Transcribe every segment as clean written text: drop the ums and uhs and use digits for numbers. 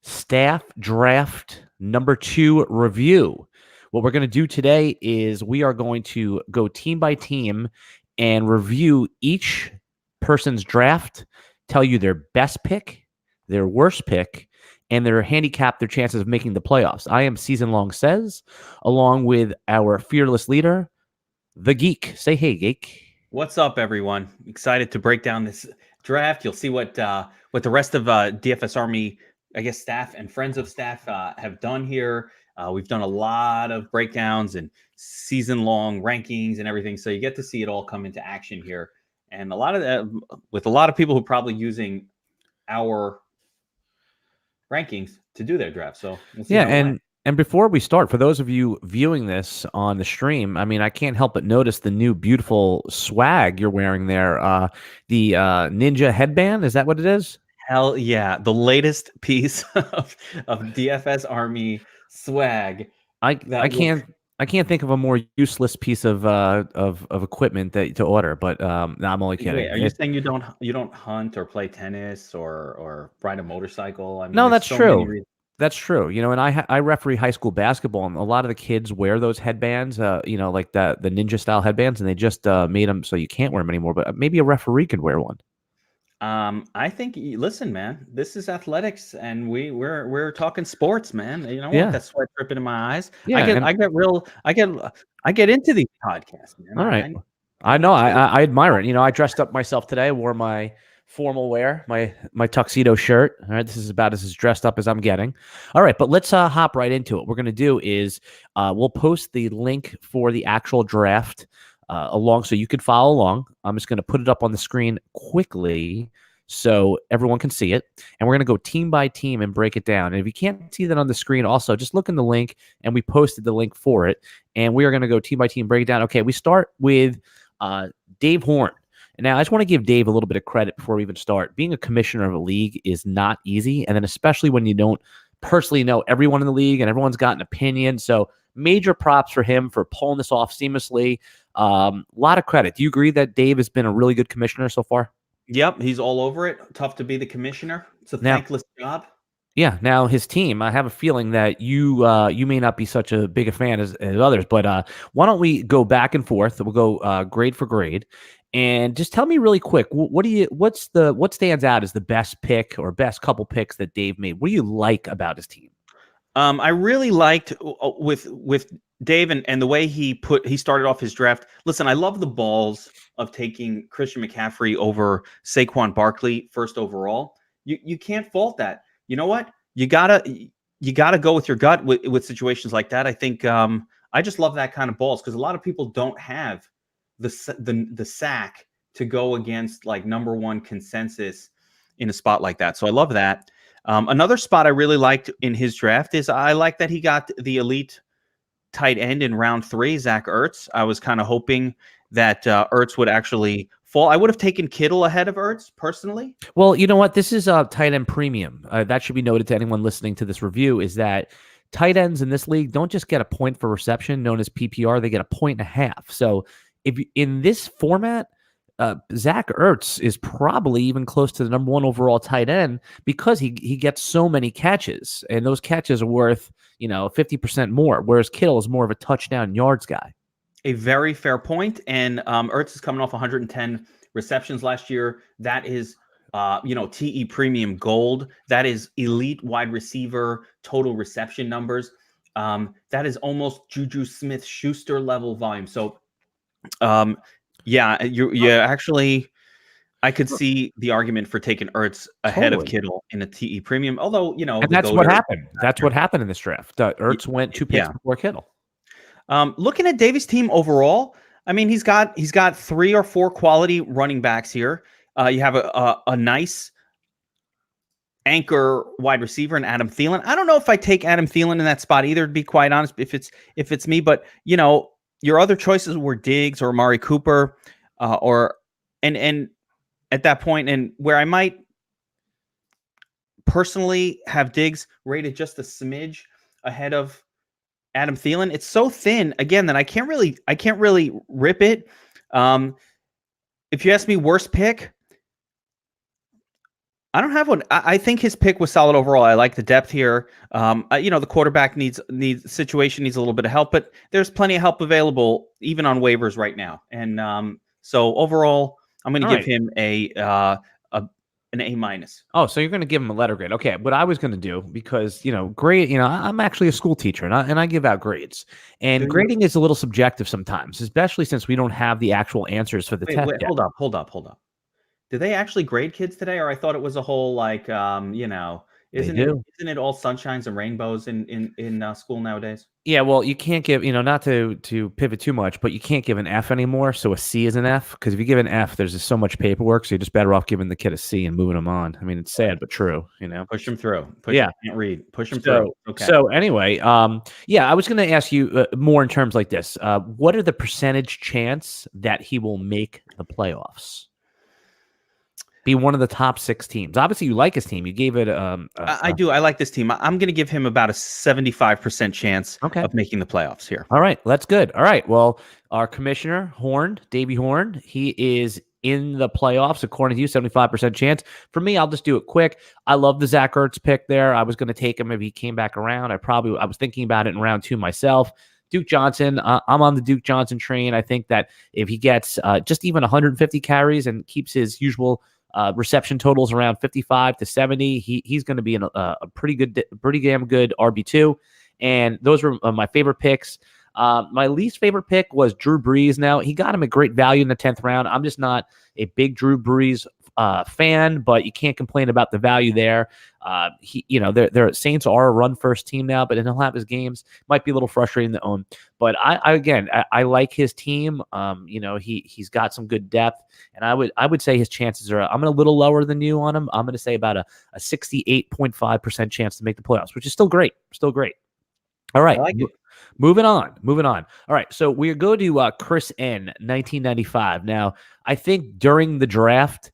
staff draft number 2 review. What we're going to do today is we are going to go team by team and review each person's draft, tell you their best pick, their worst pick, and their handicap, their chances of making the playoffs. I am Season Long Says, along with our fearless leader, the Geek. Say hey, Geek. What's up, everyone? Excited to break down this draft. You'll see what the rest of DFS Army, I guess, staff and friends of staff have done here. We've done a lot of breakdowns and season-long rankings and everything, so you get to see it all come into action here. And a lot of that, with a lot of people who are probably using our rankings to do their draft. So we'll see. Yeah, and before we start, for those of you viewing this on the stream, I mean, I can't help but notice the new beautiful swag you're wearing there. The ninja headband, is that what it is? Hell yeah. The latest piece of DFS Army swag. I can't think of a more useless piece of equipment to order, but no, I'm only kidding. Wait, are you saying you don't hunt or play tennis or ride a motorcycle? I mean, no, that's true. That's true. You know, and I referee high school basketball, and a lot of the kids wear those headbands, you know, like the ninja style headbands, and they just made them so you can't wear them anymore. But maybe a referee could wear one. I think, listen, man, this is athletics, and we're talking sports, man. You know what? Yeah. That's sweat dripping in my eyes. Yeah, I get into these podcasts, man. All right. I know. I admire it. You know, I dressed up myself today. I wore my formal wear, my tuxedo shirt. All right, this is about as dressed up as I'm getting. All right, but let's hop right into it. What we're going to do is we'll post the link for the actual draft along so you could follow along. I'm just going to put it up on the screen quickly so everyone can see it. And we're going to go team by team and break it down. And if you can't see that on the screen, also just look in the link, and we posted the link for it. And we are going to go team by team, break it down. Okay, we start with Dave Horn. Now, I just want to give Dave a little bit of credit before we even start. Being a commissioner of a league is not easy, and then especially when you don't personally know everyone in the league and everyone's got an opinion. So major props for him for pulling this off seamlessly. A lot of credit. Do you agree that Dave has been a really good commissioner so far? Yep, he's all over it. Tough to be the commissioner. It's a thankless job. Yeah. Now his team, I have a feeling that you may not be such a big a fan as others, but why don't we go back and forth? We'll go grade for grade, and just tell me really quick, what stands out as the best pick or best couple picks that Dave made? What do you like about his team? I really liked with Dave and the way he started off his draft. Listen, I love the balls of taking Christian McCaffrey over Saquon Barkley first overall. You can't fault that. You know what? You gotta go with your gut with situations like that. I think I just love that kind of balls because a lot of people don't have the sack to go against like number one consensus in a spot like that. So I love that. Another spot I really liked in his draft is I like that he got the elite tight end in round 3, Zach Ertz. I was kind of hoping that Ertz would actually fall. I would have taken Kittle ahead of Ertz personally. Well, you know what? This is a tight end premium. That should be noted to anyone listening to this review is that tight ends in this league don't just get a point for reception known as PPR. They get a 1.5. So if in this format, Zach Ertz is probably even close to the number 1 overall tight end because he gets so many catches, and those catches are worth 50% more, whereas Kittle is more of a touchdown yards guy. A very fair point, and Ertz is coming off 110 receptions last year. That is, TE premium gold. That is elite wide receiver total reception numbers. That is almost Juju Smith-Schuster level volume. So, actually, I could see the argument for taking Ertz ahead of Kittle in a TE premium. Although, and that's what happened. That's what happened in this draft. Ertz went 2 picks before Kittle. Looking at Davis' team overall, I mean, he's got 3 or 4 quality running backs here. You have a nice anchor wide receiver in Adam Thielen. I don't know if I take Adam Thielen in that spot either, to be quite honest, if it's me, but your other choices were Diggs or Amari Cooper, and at that point, and where I might personally have Diggs rated just a smidge ahead of Adam Thielen. It's so thin again that I can't really rip it. If you ask me worst pick, I don't have one. I think his pick was solid overall. I like the depth here. The quarterback needs situation needs a little bit of help, but there's plenty of help available even on waivers right now. And so overall, I'm going to All give right. him an A minus. Oh, so you're going to give him a letter grade. Okay. What I was going to do, because, grade, I'm actually a school teacher and I give out grades. Do And you? grading is a little subjective sometimes, especially since we don't have the actual answers for the Wait, test wait, yet. hold up. Do they actually grade kids today, or I thought it was a whole They isn't it do. isn't it all sunshines and rainbows in school nowadays? Yeah, well, you can't give, not to pivot too much, but you can't give an F anymore. So a C is an F, because if you give an F, there's just so much paperwork. So you're just better off giving the kid a C and moving them on. I mean, it's sad but true. Push them through. Yeah. Can't read. Push them through. So Okay. so anyway, yeah, I was going to ask you more in terms like this. What are the percentage chance that he will make the playoffs? Be one of the top 6 teams. Obviously, you like his team. You gave it I do. I like this team. I'm going to give him about a 75% chance okay. of making the playoffs here. All right, that's good. All right. Well, our commissioner, Horn, Davey Horn, he is in the playoffs, according to you, 75% chance. For me, I'll just do it quick. I love the Zach Ertz pick there. I was going to take him if he came back around. I was thinking about it in round 2 myself. Duke Johnson, I'm on the Duke Johnson train. I think that if he gets just even 150 carries and keeps his usual reception totals around 55 to 70, he's going to be a pretty damn good RB2. And those were my favorite picks. My least favorite pick was Drew Brees. Now, he got him a great value in the 10th round. I'm just not a big Drew Brees fan, but you can't complain about the value there. Their Saints are a run first team now, but he'll have his games. Might be a little frustrating to own, but I like his team. He's got some good depth, and I would say his chances are. I'm a little lower than you on him. I'm going to say about a 68.5% chance to make the playoffs, which is still great. Still great. All right. I like it. Moving on. All right. So we go to Chris N, 1995. Now, I think during the draft,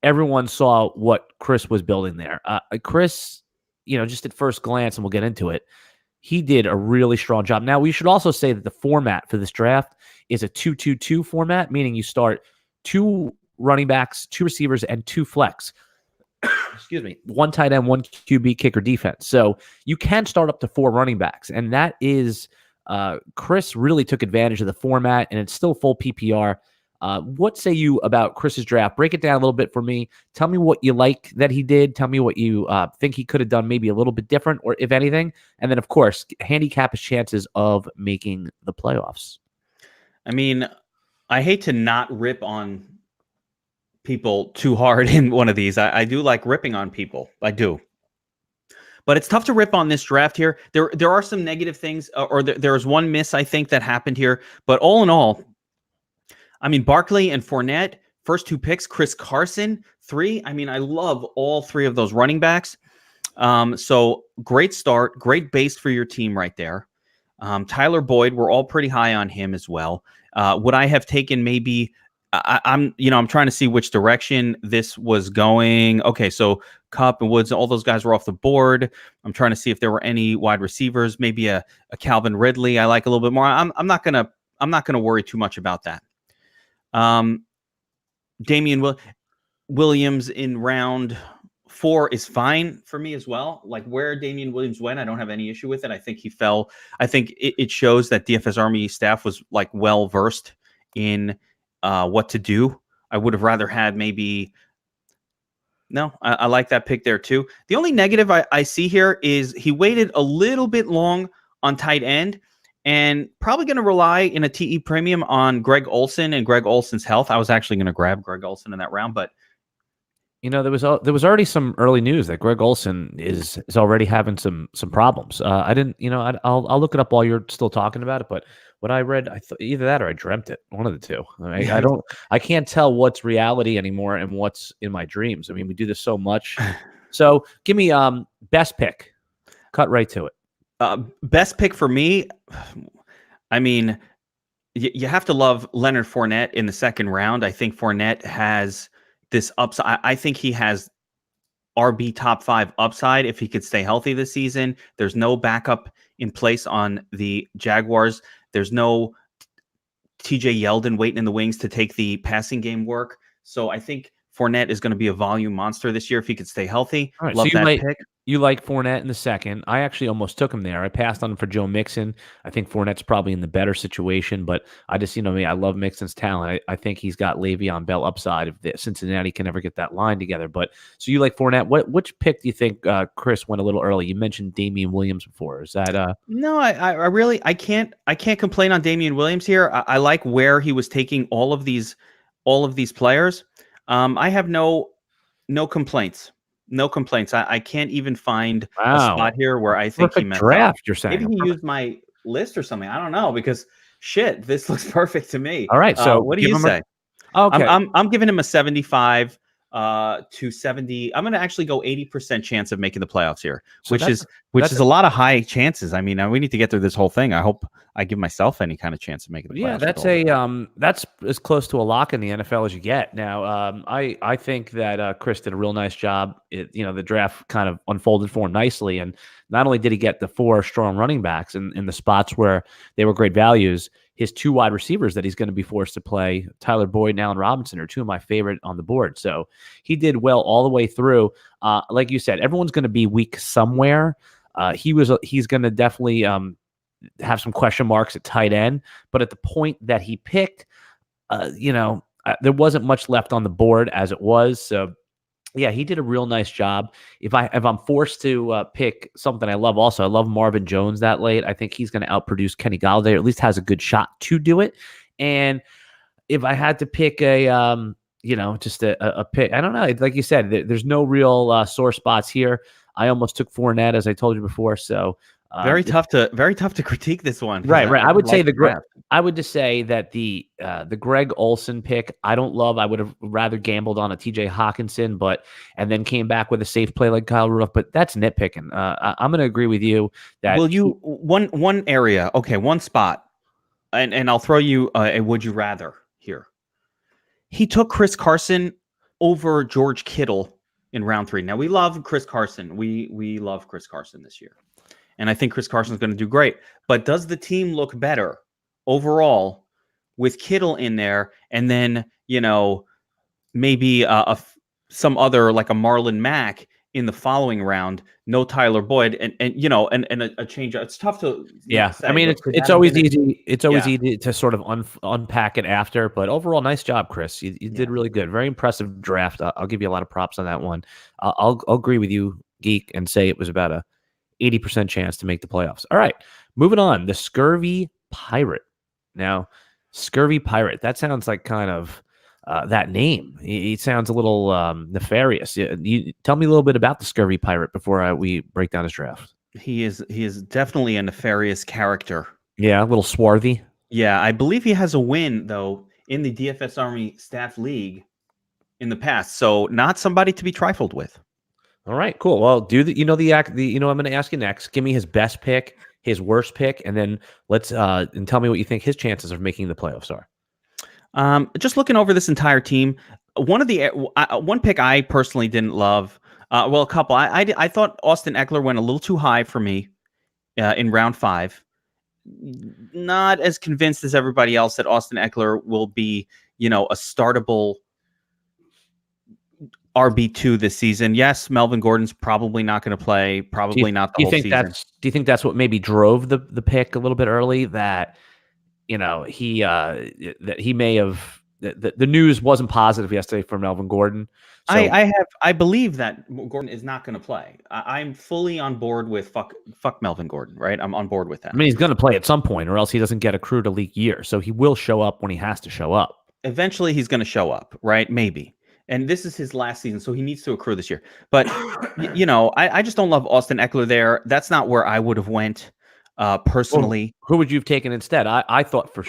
everyone saw what Chris was building there. Chris, just at first glance, and we'll get into it, he did a really strong job. Now, we should also say that the format for this draft is a 2-2-2 format, meaning you start 2 running backs, 2 receivers, and 2 flex. Excuse me, 1 tight end, 1 QB, kicker, defense. So you can start up to 4 running backs, and that is Chris really took advantage of the format, and it's still full PPR. What say you about Chris's draft? Break it down a little bit for me. Tell me what you like that he did. Tell me what you think he could have done maybe a little bit different, or if anything. And then, of course, handicap his chances of making the playoffs. I mean, I hate to not rip on people too hard in one of these. I do like ripping on people. I do. But it's tough to rip on this draft here. There are some negative things, or there was one miss, I think, that happened here. But all in all, I mean, Barkley and Fournette, first 2 picks, Chris Carson, 3. I mean, I love all 3 of those running backs. So great start, great base for your team right there. Tyler Boyd, we're all pretty high on him as well. Would I have taken maybe... I'm trying to see which direction this was going. Okay, so Kupp and Woods, all those guys were off the board. I'm trying to see if there were any wide receivers, maybe a Calvin Ridley I like a little bit more. I'm not gonna worry too much about that. Damian Williams in round 4 is fine for me as well. Like where Damian Williams went, I don't have any issue with it. I think he fell. I think it shows that DFS Army staff was like well versed in what to do. I would have rather had maybe... No, I like that pick there too. The only negative I see here is he waited a little bit long on tight end, and probably going to rely in a TE premium on Greg Olsen and Greg Olsen's health. I was actually going to grab Greg Olsen in that round, but there was already some early news that Greg Olsen is already having some problems. I didn't, I'll look it up while you're still talking about it. But what I read, I thought either that or I dreamt it. One of the two. I can't tell what's reality anymore and what's in my dreams. I mean, we do this so much. So give me best pick. Cut right to it. Best pick for me. I mean, you have to love Leonard Fournette in the 2nd round. I think Fournette has this upside. I think he has RB top 5 upside if he could stay healthy this season. There's no backup in place on the Jaguars. There's no TJ Yeldon waiting in the wings to take the passing game work. So I think Fournette is going to be a volume monster this year if he could stay healthy. All right, so Love that pick. you like Fournette in the second. I actually almost took him there. I passed on him for Joe Mixon. I think Fournette's probably in the better situation, but I just, me, I love Mixon's talent. I think he's got Le'Veon Bell upside if Cincinnati can ever get that line together. But so you like Fournette. Which pick do you think Chris went a little early? You mentioned Damian Williams before. Is that No, I really I can't complain on Damian Williams here. I like where he was taking all of these players. I have no complaints. No complaints. I can't even find a spot here where I think he messed draft. up. You're saying Maybe he used my list or something. I don't know, because shit, this looks perfect to me. All right. So what do you say? Okay. I'm giving him a 75 to 70. I'm going to actually go 80% chance of making the playoffs here, So which is a lot of high chances. I mean, we need to get through this whole thing. I hope I give myself any kind of chance of making the playoffs. Yeah, that's as close to a lock in the NFL as you get. Now, I think that Chris did a real nice job. The draft kind of unfolded for him nicely, and not only did he get the 4 strong running backs in the spots where they were great values, his 2 wide receivers that he's going to be forced to play, Tyler Boyd and Allen Robinson, are 2 of my favorite on the board. So he did well all the way through. Like you said, everyone's going to be weak somewhere. He's going to definitely have some question marks at tight end, but at the point that he picked, there wasn't much left on the board as it was. So yeah, he did a real nice job. If I'm forced to pick something I love, I love Marvin Jones that late. I think he's going to outproduce Kenny Golladay, or at least has a good shot to do it. And if I had to pick just a pick, I don't know. Like you said, there's no real sore spots here. I almost took Fournette, as I told you before. So very tough to critique this one. Right. I would say I would just say that the Greg Olsen pick, I don't love. I would have rather gambled on a TJ Hawkinson, and then came back with a safe play like Kyle Rudolph. But that's nitpicking. I'm going to agree with you that. Will you one area? Okay, one spot, and I'll throw you a would you rather here. He took Chris Carson over George Kittle in round 3. Now we love Chris Carson. We love Chris Carson this year. And I think Chris Carson's going to do great. But does the team look better overall with Kittle in there, and then maybe some other, like a Marlon Mack in the following round? No Tyler Boyd, and a change. It's tough to say, I mean, it's always easy. It's always easy to sort of unpack it after. But overall, nice job, Chris. You did really good. Very impressive draft. I'll give you a lot of props on that one. I'll agree with you, Geek, and say it was about a 80% chance to make the playoffs. All right, moving on. The Scurvy Pirate. Now, Scurvy Pirate, that sounds like kind of that name. It sounds a little nefarious. You tell me a little bit about the Scurvy Pirate before we break down his draft. He is definitely a nefarious character. Yeah, a little swarthy. Yeah, I believe he has a win, though, in the DFS Army Staff League in the past. So not somebody to be trifled with. All right, cool. Well, I'm going to ask you next. Give me his best pick, his worst pick, and then and tell me what you think his chances of making the playoffs are. Just looking over this entire team, one pick I personally didn't love. A couple. I thought Austin Eckler went a little too high for me in round 5. Not as convinced as everybody else that Austin Eckler will be, a startable RB2 this season. Yes, Melvin Gordon's probably not going to play. Probably not the whole season. Do you think that's what maybe drove the pick a little bit early? That he may have the news wasn't positive yesterday for Melvin Gordon. So, I believe that Gordon is not going to play. I'm fully on board with fuck Melvin Gordon. Right, I'm on board with that. I mean, he's going to play at some point, or else he doesn't get accrued a league year. So he will show up when he has to show up. Eventually, he's going to show up. Right, maybe. And this is his last season, so he needs to accrue this year. But, I just don't love Austin Eckler there. That's not where I would have went personally. Well, who would you have taken instead? I thought for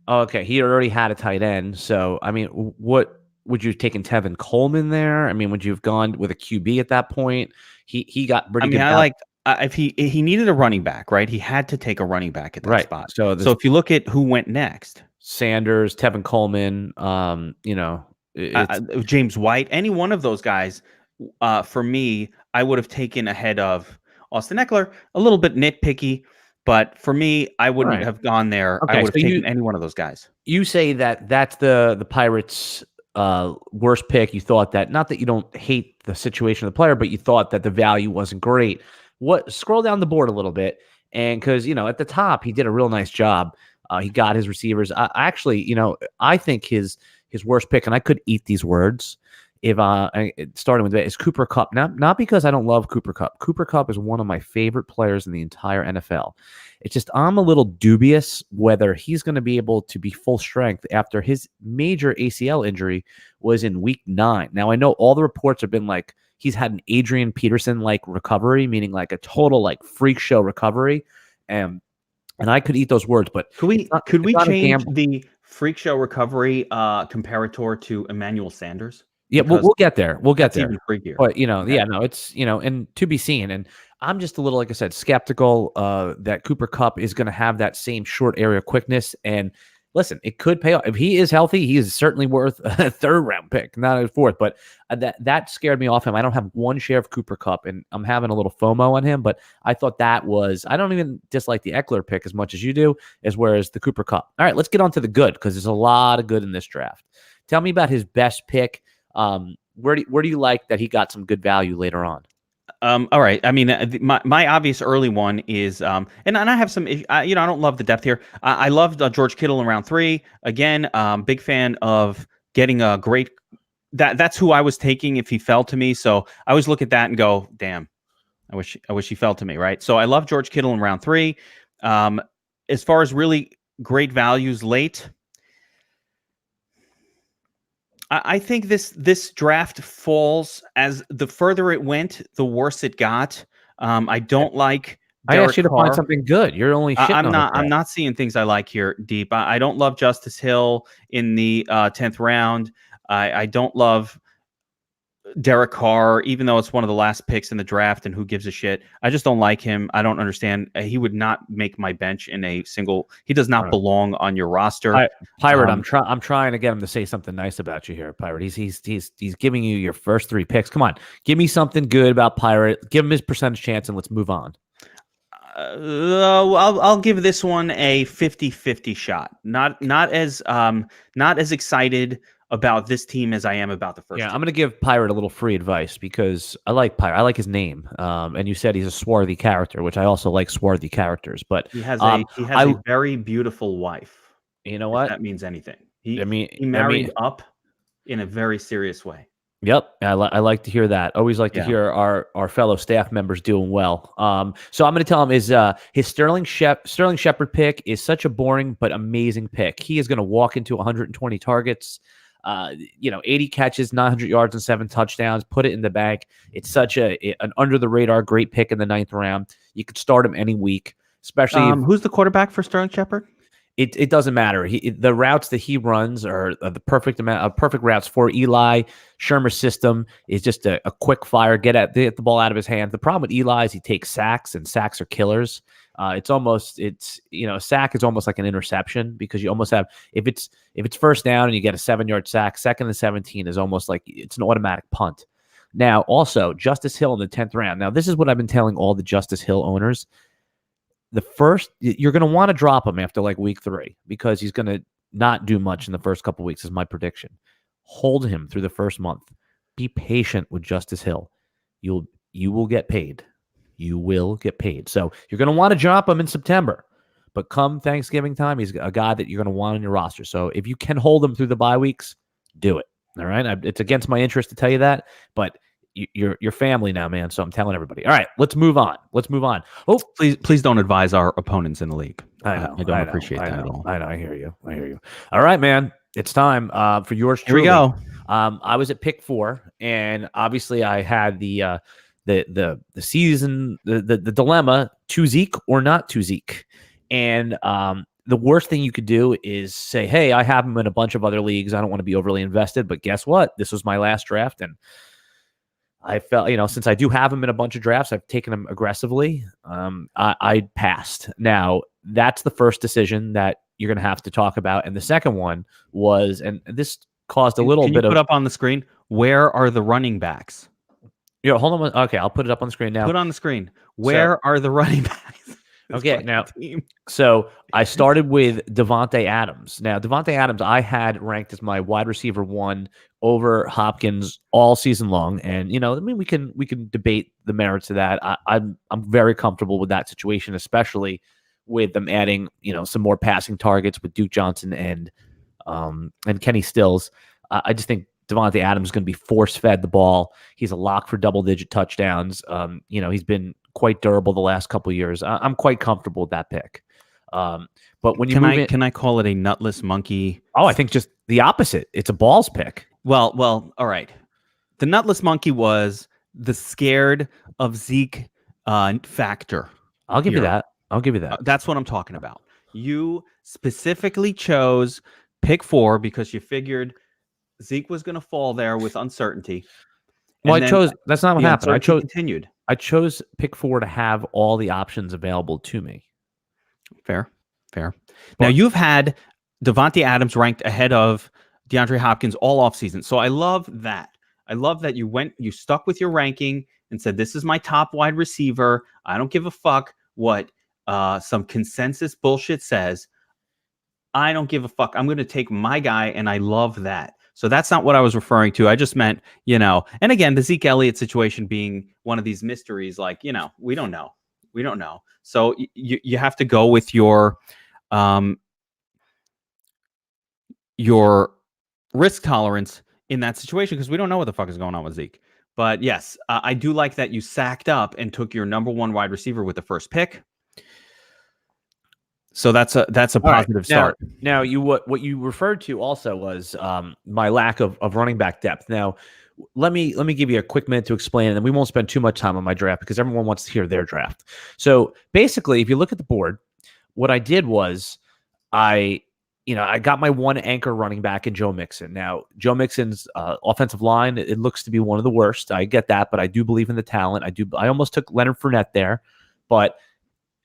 okay, he already had a tight end. So, I mean, what would you have taken Tevin Coleman there? I mean, would you have gone with a QB at that point? He got pretty good. If he needed a running back, right? He had to take a running back at that spot. So if you look at who went next, Sanders, Tevin Coleman, James White, any one of those guys, for me, I would have taken ahead of Austin Eckler. A little bit nitpicky, but for me, I wouldn't have gone there. Okay, I would have taken any one of those guys. You say that that's the Pirates' worst pick. You thought that, not that you don't hate the situation of the player, but you thought that the value wasn't great. Scroll down the board a little bit, and because at the top he did a real nice job. He got his receivers. I actually, I think his worst pick, and I could eat these words if starting with that, is Cooper Kupp. Not because I don't love Cooper Kupp. Cooper Kupp is one of my favorite players in the entire NFL. It's just I'm a little dubious whether he's going to be able to be full strength after his major ACL injury was in week 9. Now, I know all the reports have been like he's had an Adrian Peterson-like recovery, meaning like a total like freak show recovery. And I could eat those words, but could we change the freak show recovery comparator to Emmanuel Sanders? Yeah, we'll get there. We'll get there. Even freakier. But it's and to be seen. And I'm just a little, like I said, skeptical that Cooper Kupp is going to have that same short area quickness. And listen, it could pay off if he is healthy. He is certainly worth a 3rd round pick, not a 4th. But that scared me off him. I don't have one share of Cooper Kupp, and I'm having a little FOMO on him. But I thought that was. I don't even dislike the Eckler pick as much as you do, whereas the Cooper Kupp. All right, let's get on to the good, because there's a lot of good in this draft. Tell me about his best pick. Where do you like that he got some good value later on? All right. I mean, my obvious early one is, and I have some, I don't love the depth here. I loved George Kittle in round 3. Again, big fan of getting a great. That's who I was taking if he fell to me. So I always look at that and go, damn, I wish he fell to me, right? So I love George Kittle in round 3. As far as really great values late, I think this draft falls as the further it went, the worse it got. I don't like. I asked you to find something good. You're only shitting I'm not seeing things I like here, Deep. I don't love Justice Hill in the 10th round. I don't love Derek Carr, even though it's one of the last picks in the draft, and who gives a shit? I just don't like him. I don't understand. He would not make my bench in a single. He does not belong on your roster. Pirate, I'm trying to get him to say something nice about you here, Pirate. He's giving you your first 3 picks. Come on, give me something good about Pirate. Give him his percentage chance, and let's move on. I'll give this one a 50-50 shot. Not as excited about this team as I am about the first team. I'm going to give Pirate a little free advice because I like Pirate. I like his name. And you said he's a swarthy character, which I also like swarthy characters. But he has a very beautiful wife. You know what? That means anything. He married up in a very serious way. Yep. I like to hear that. Always like to hear our fellow staff members doing well. So I'm going to tell him his Sterling Shepard pick is such a boring but amazing pick. He is going to walk into 120 targets. 80 catches, 900 yards, and 7 touchdowns. Put it in the bank. It's such an under the radar great pick in the 9th round. You could start him any week, especially. Who's the quarterback for Sterling Shepard? It doesn't matter. The routes that he runs are the perfect amount of perfect routes for Eli. Shermer's system is just a quick fire, get the ball out of his hands. The problem with Eli is he takes sacks, and sacks are killers. A sack is almost like an interception because you almost have if it's first down and you get a 7-yard sack, 2nd and 17 is almost like it's an automatic punt. Now, also Justice Hill in the 10th round. Now, this is what I've been telling all the Justice Hill owners. You're going to want to drop him after like week 3 because he's going to not do much in the first couple of weeks is my prediction. Hold him through the first month. Be patient with Justice Hill. You will get paid. You will get paid. So you're going to want to drop him in September. But come Thanksgiving time, he's a guy that you're going to want on your roster. So if you can hold him through the bye weeks, do it. All right? It's against my interest to tell you that, but you're family now, man. So I'm telling everybody. All right, let's move on. Oh, please don't advise our opponents in the league. I know. I don't appreciate that at all. I know. I hear you. All right, man. It's time for yours truly. Here we go. I was at pick 4, and obviously I had the season, the dilemma, to Zeke or not to Zeke. And the worst thing you could do is say, hey, I have him in a bunch of other leagues. I don't want to be overly invested, but guess what? This was my last draft, and I felt, since I do have him in a bunch of drafts, I've taken him aggressively. I passed. Now, that's the first decision that you're going to have to talk about. And the second one was, and this caused a little bit of... put up on the screen, where are the running backs? Yeah, hold on. Okay, I'll put it up on the screen now. Put on the screen. Where are the running backs? Okay, now, so I started with Devontae Adams. Now, Devontae Adams, I had ranked as my wide receiver 1 over Hopkins all season long. And, you know, I mean, we can debate the merits of that. I'm very comfortable with that situation, especially with them adding, you know, some more passing targets with Duke Johnson and Kenny Stills. I just think Devontae Adams is going to be force-fed the ball. He's a lock for double-digit touchdowns. You know, he's been quite durable the last couple of years. I'm quite comfortable with that pick. But when you can I call it a nutless monkey? Oh, I think just the opposite. It's a balls pick. Well, all right. The nutless monkey was the scared of Zeke factor. I'll give you that. I'll give you that. That's what I'm talking about. You specifically chose pick 4 because you figured Zeke was going to fall there with uncertainty. Well, that's not what happened. I chose pick 4 to have all the options available to me. Fair. Now, you've had Devontae Adams ranked ahead of DeAndre Hopkins all offseason. So I love that. I love that you stuck with your ranking and said, this is my top wide receiver. I don't give a fuck what some consensus bullshit says. I don't give a fuck. I'm going to take my guy, and I love that. So that's not what I was referring to. I just meant, you know, and again, the Zeke Elliott situation being one of these mysteries, like, you know, we don't know. So you have to go with your risk tolerance in that situation because we don't know what the fuck is going on with Zeke. But yes, I do like that you sacked up and took your number 1 wide receiver with the first pick. So that's a positive start. Now what you referred to also was my lack of running back depth. Now, let me give you a quick minute to explain, and then we won't spend too much time on my draft because everyone wants to hear their draft. So basically, if you look at the board, what I did was I got my 1 anchor running back in Joe Mixon. Now, Joe Mixon's offensive line, it looks to be one of the worst. I get that, but I do believe in the talent. I almost took Leonard Fournette there, but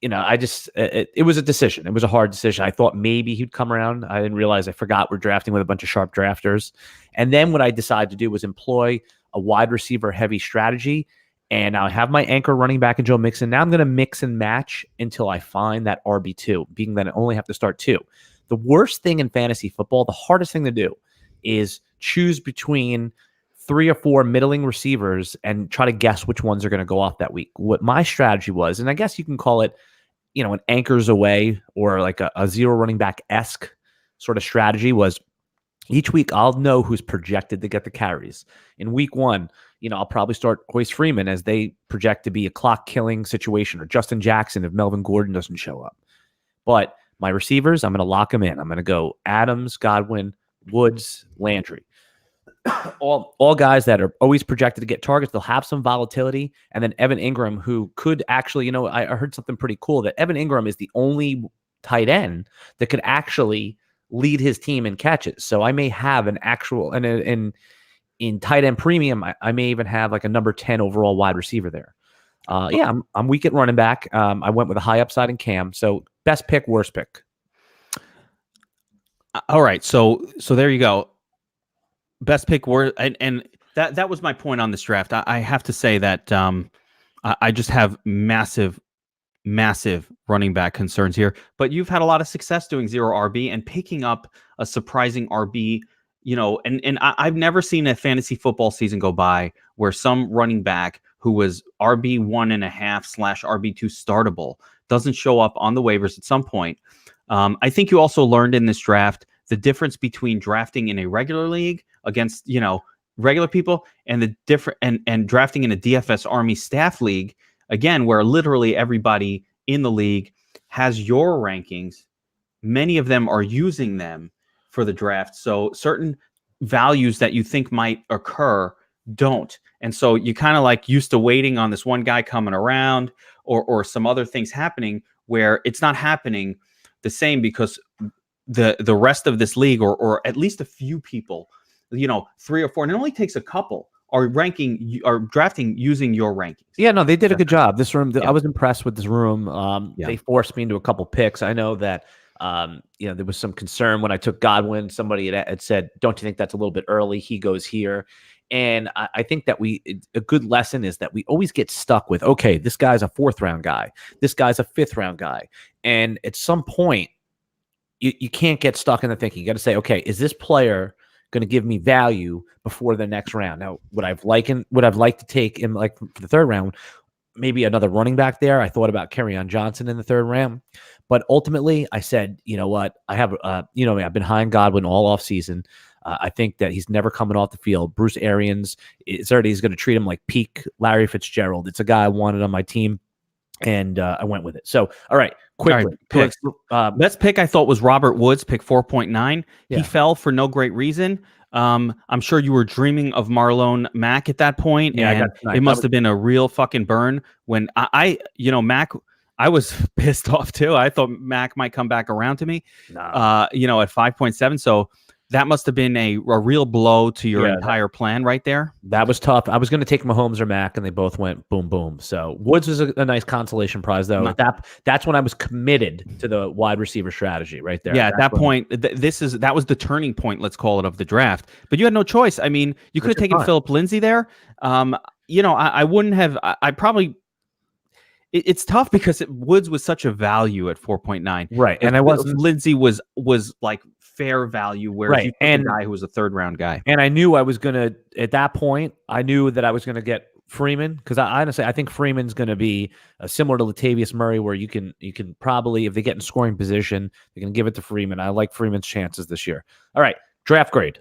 you know, it was a decision. It was a hard decision. I thought maybe he'd come around. I didn't realize I forgot we're drafting with a bunch of sharp drafters. And then what I decided to do was employ a wide receiver heavy strategy. And I have my anchor running back in Joe Mixon. Now I'm going to mix and match until I find that RB2, being that I only have to start 2. The worst thing in fantasy football, the hardest thing to do is choose between 3 or 4 middling receivers and try to guess which ones are going to go off that week. What my strategy was, and I guess you can call it, you know, an anchors away or like a zero running back-esque sort of strategy, was each week I'll know who's projected to get the carries. In week 1, you know, I'll probably start Hoyce Freeman as they project to be a clock-killing situation, or Justin Jackson if Melvin Gordon doesn't show up. But my receivers, I'm going to lock them in. I'm going to go Adams, Godwin, Woods, Landry. all guys that are always projected to get targets. They'll have some volatility. And then Evan Ingram, who could actually, you know, I heard something pretty cool that Evan Ingram is the only tight end that could actually lead his team in catches. So I may have an actual, and in tight end premium, I may even have like a number 10 overall wide receiver there. Yeah, I'm weak at running back. I went with a high upside in Cam. So best pick, worst pick. All right. So there you go. Best pick, worst, and that was my point on this draft. I have to say that I just have massive running back concerns here. But you've had a lot of success doing zero RB and picking up a surprising RB. You know, and I've never seen a fantasy football season go by where some running back who was RB 1.5 / RB 2 startable doesn't show up on the waivers at some point. I think you also learned in this draft the difference between drafting in a regular league against, you know, regular people and the different and drafting in a DFS Army staff league, again, where literally everybody in the league has your rankings. Many of them are using them for the draft. So certain values that you think might occur don't. And so you kind of like used to waiting on this one guy coming around or some other things happening where it's not happening the same because the rest of this league or at least a few people, you know, 3 or 4, and it only takes a couple, are drafting using your rankings. Yeah, no, they did a good job. This room, I was impressed with this room. They forced me into a couple picks. I know that you know, there was some concern when I took Godwin. Somebody had said, "Don't you think that's a little bit early? He goes here." And I think that a good lesson is that we always get stuck with, okay, this guy's a 4th round guy. This guy's a 5th round guy. And at some point, you can't get stuck in the thinking. You got to say, okay, is this player going to give me value before the next round. Now, would I've liked to take in like for the third round, maybe another running back there. I thought about Kerryon Johnson in the third round, but ultimately I said, you know what? I have, I've been high on Godwin all off season. I think that he's never coming off the field. Bruce Arians is already, he's going to treat him like peak Larry Fitzgerald. It's a guy I wanted on my team, and I went with it. So, all right, quickly. Best pick I thought was Robert Woods, pick 4.9. Yeah. He fell for no great reason. I'm sure you were dreaming of Marlon Mack at that point, and it must have been a real fucking burn when Mack. I was pissed off too. I thought Mack might come back around to me, at 5.7. So that must have been a real blow to your entire plan right there. That was tough. I was going to take Mahomes or Mack, and they both went boom, boom. So Woods was a nice consolation prize, though. That's when I was committed to the wide receiver strategy right there. Yeah, at that point, that was the turning point, let's call it, of the draft. But you had no choice. I mean, you could have taken Philip Lindsay there. I wouldn't have. I probably. It's tough because Woods was such a value at 4.9, right? And I wasn't. Lindsay was like fair value, whereas you took a guy who was a third round guy. And I knew I was gonna at that point. I knew that I was gonna get Freeman because I think Freeman's gonna be similar to Latavius Murray, where you can probably, if they get in scoring position, they can give it to Freeman. I like Freeman's chances this year. All right, draft grade.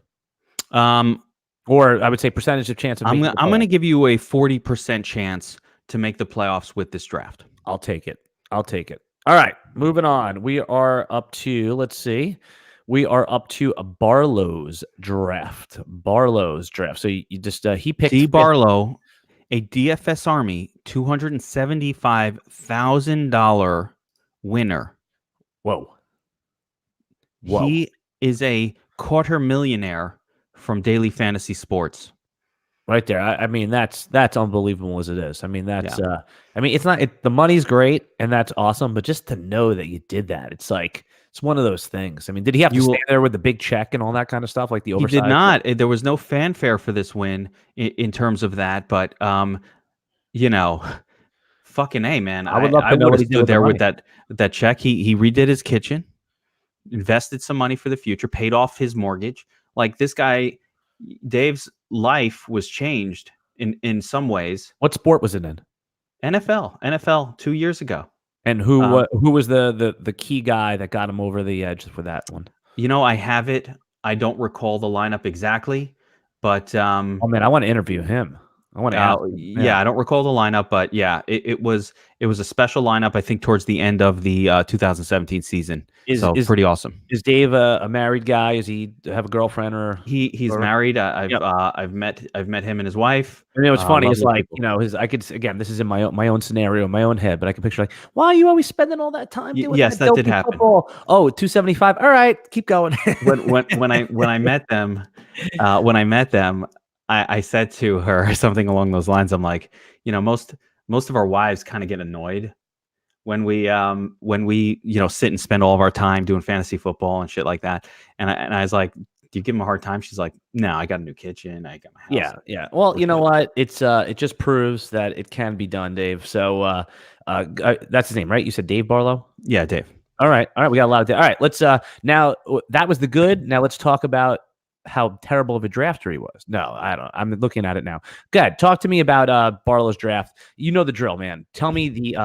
Or I would say percentage of chance of I'm going to give you a 40% chance to make the playoffs with this draft. I'll take it. All right, moving on. We are up to, let's see. We are up to a Barlow's draft. So you just he picked D. Barlow, a DFS Army $275,000 winner. Whoa. He is a quarter millionaire from Daily Fantasy Sports. Right there. I mean, that's unbelievable as it is. I mean, it's not, the money's great and that's awesome, but just to know that you did that, it's like, it's one of those things. I mean, did he have to stand there with the big check and all that kind of stuff, like the oversized? He did not. There was no fanfare for this win in terms of that, but fucking A, man. I would love to know what he did there with that check. He redid his kitchen, invested some money for the future, paid off his mortgage. Like, this guy, Dave's life was changed in some ways. What sport was it in? NFL 2 years ago. And who was the key guy that got him over the edge for that one? I have it. I don't recall the lineup exactly, but oh man, I want to interview him. I want to I don't recall the lineup, but yeah, it was a special lineup, I think, towards the end of the 2017 season. Is pretty awesome. Is Dave a married guy? Does he have a girlfriend, or he's married? I've met him and his wife. And it's funny. It's like people. I could, again, this is in my own scenario, my own head, but I can picture like, why are you always spending all that time doing yes, that did happen. Football? Oh, 275. All right, keep going. when I met them, I said to her something along those lines. I'm like, most of our wives kind of get annoyed when we sit and spend all of our time doing fantasy football and shit like that. And I was like, do you give them a hard time? She's like, no, I got a new kitchen. I got my house. Yeah. Well, you know what? It just proves that it can be done, Dave. So that's his name, right? You said Dave Barlow? Yeah, Dave. All right. We got a lot of. All right. Let's now that was the good. Now let's talk about how terrible of a drafter he was. No, I don't. I'm looking at it now. Go ahead. Talk to me about Barlow's draft. You know the drill, man. Tell me the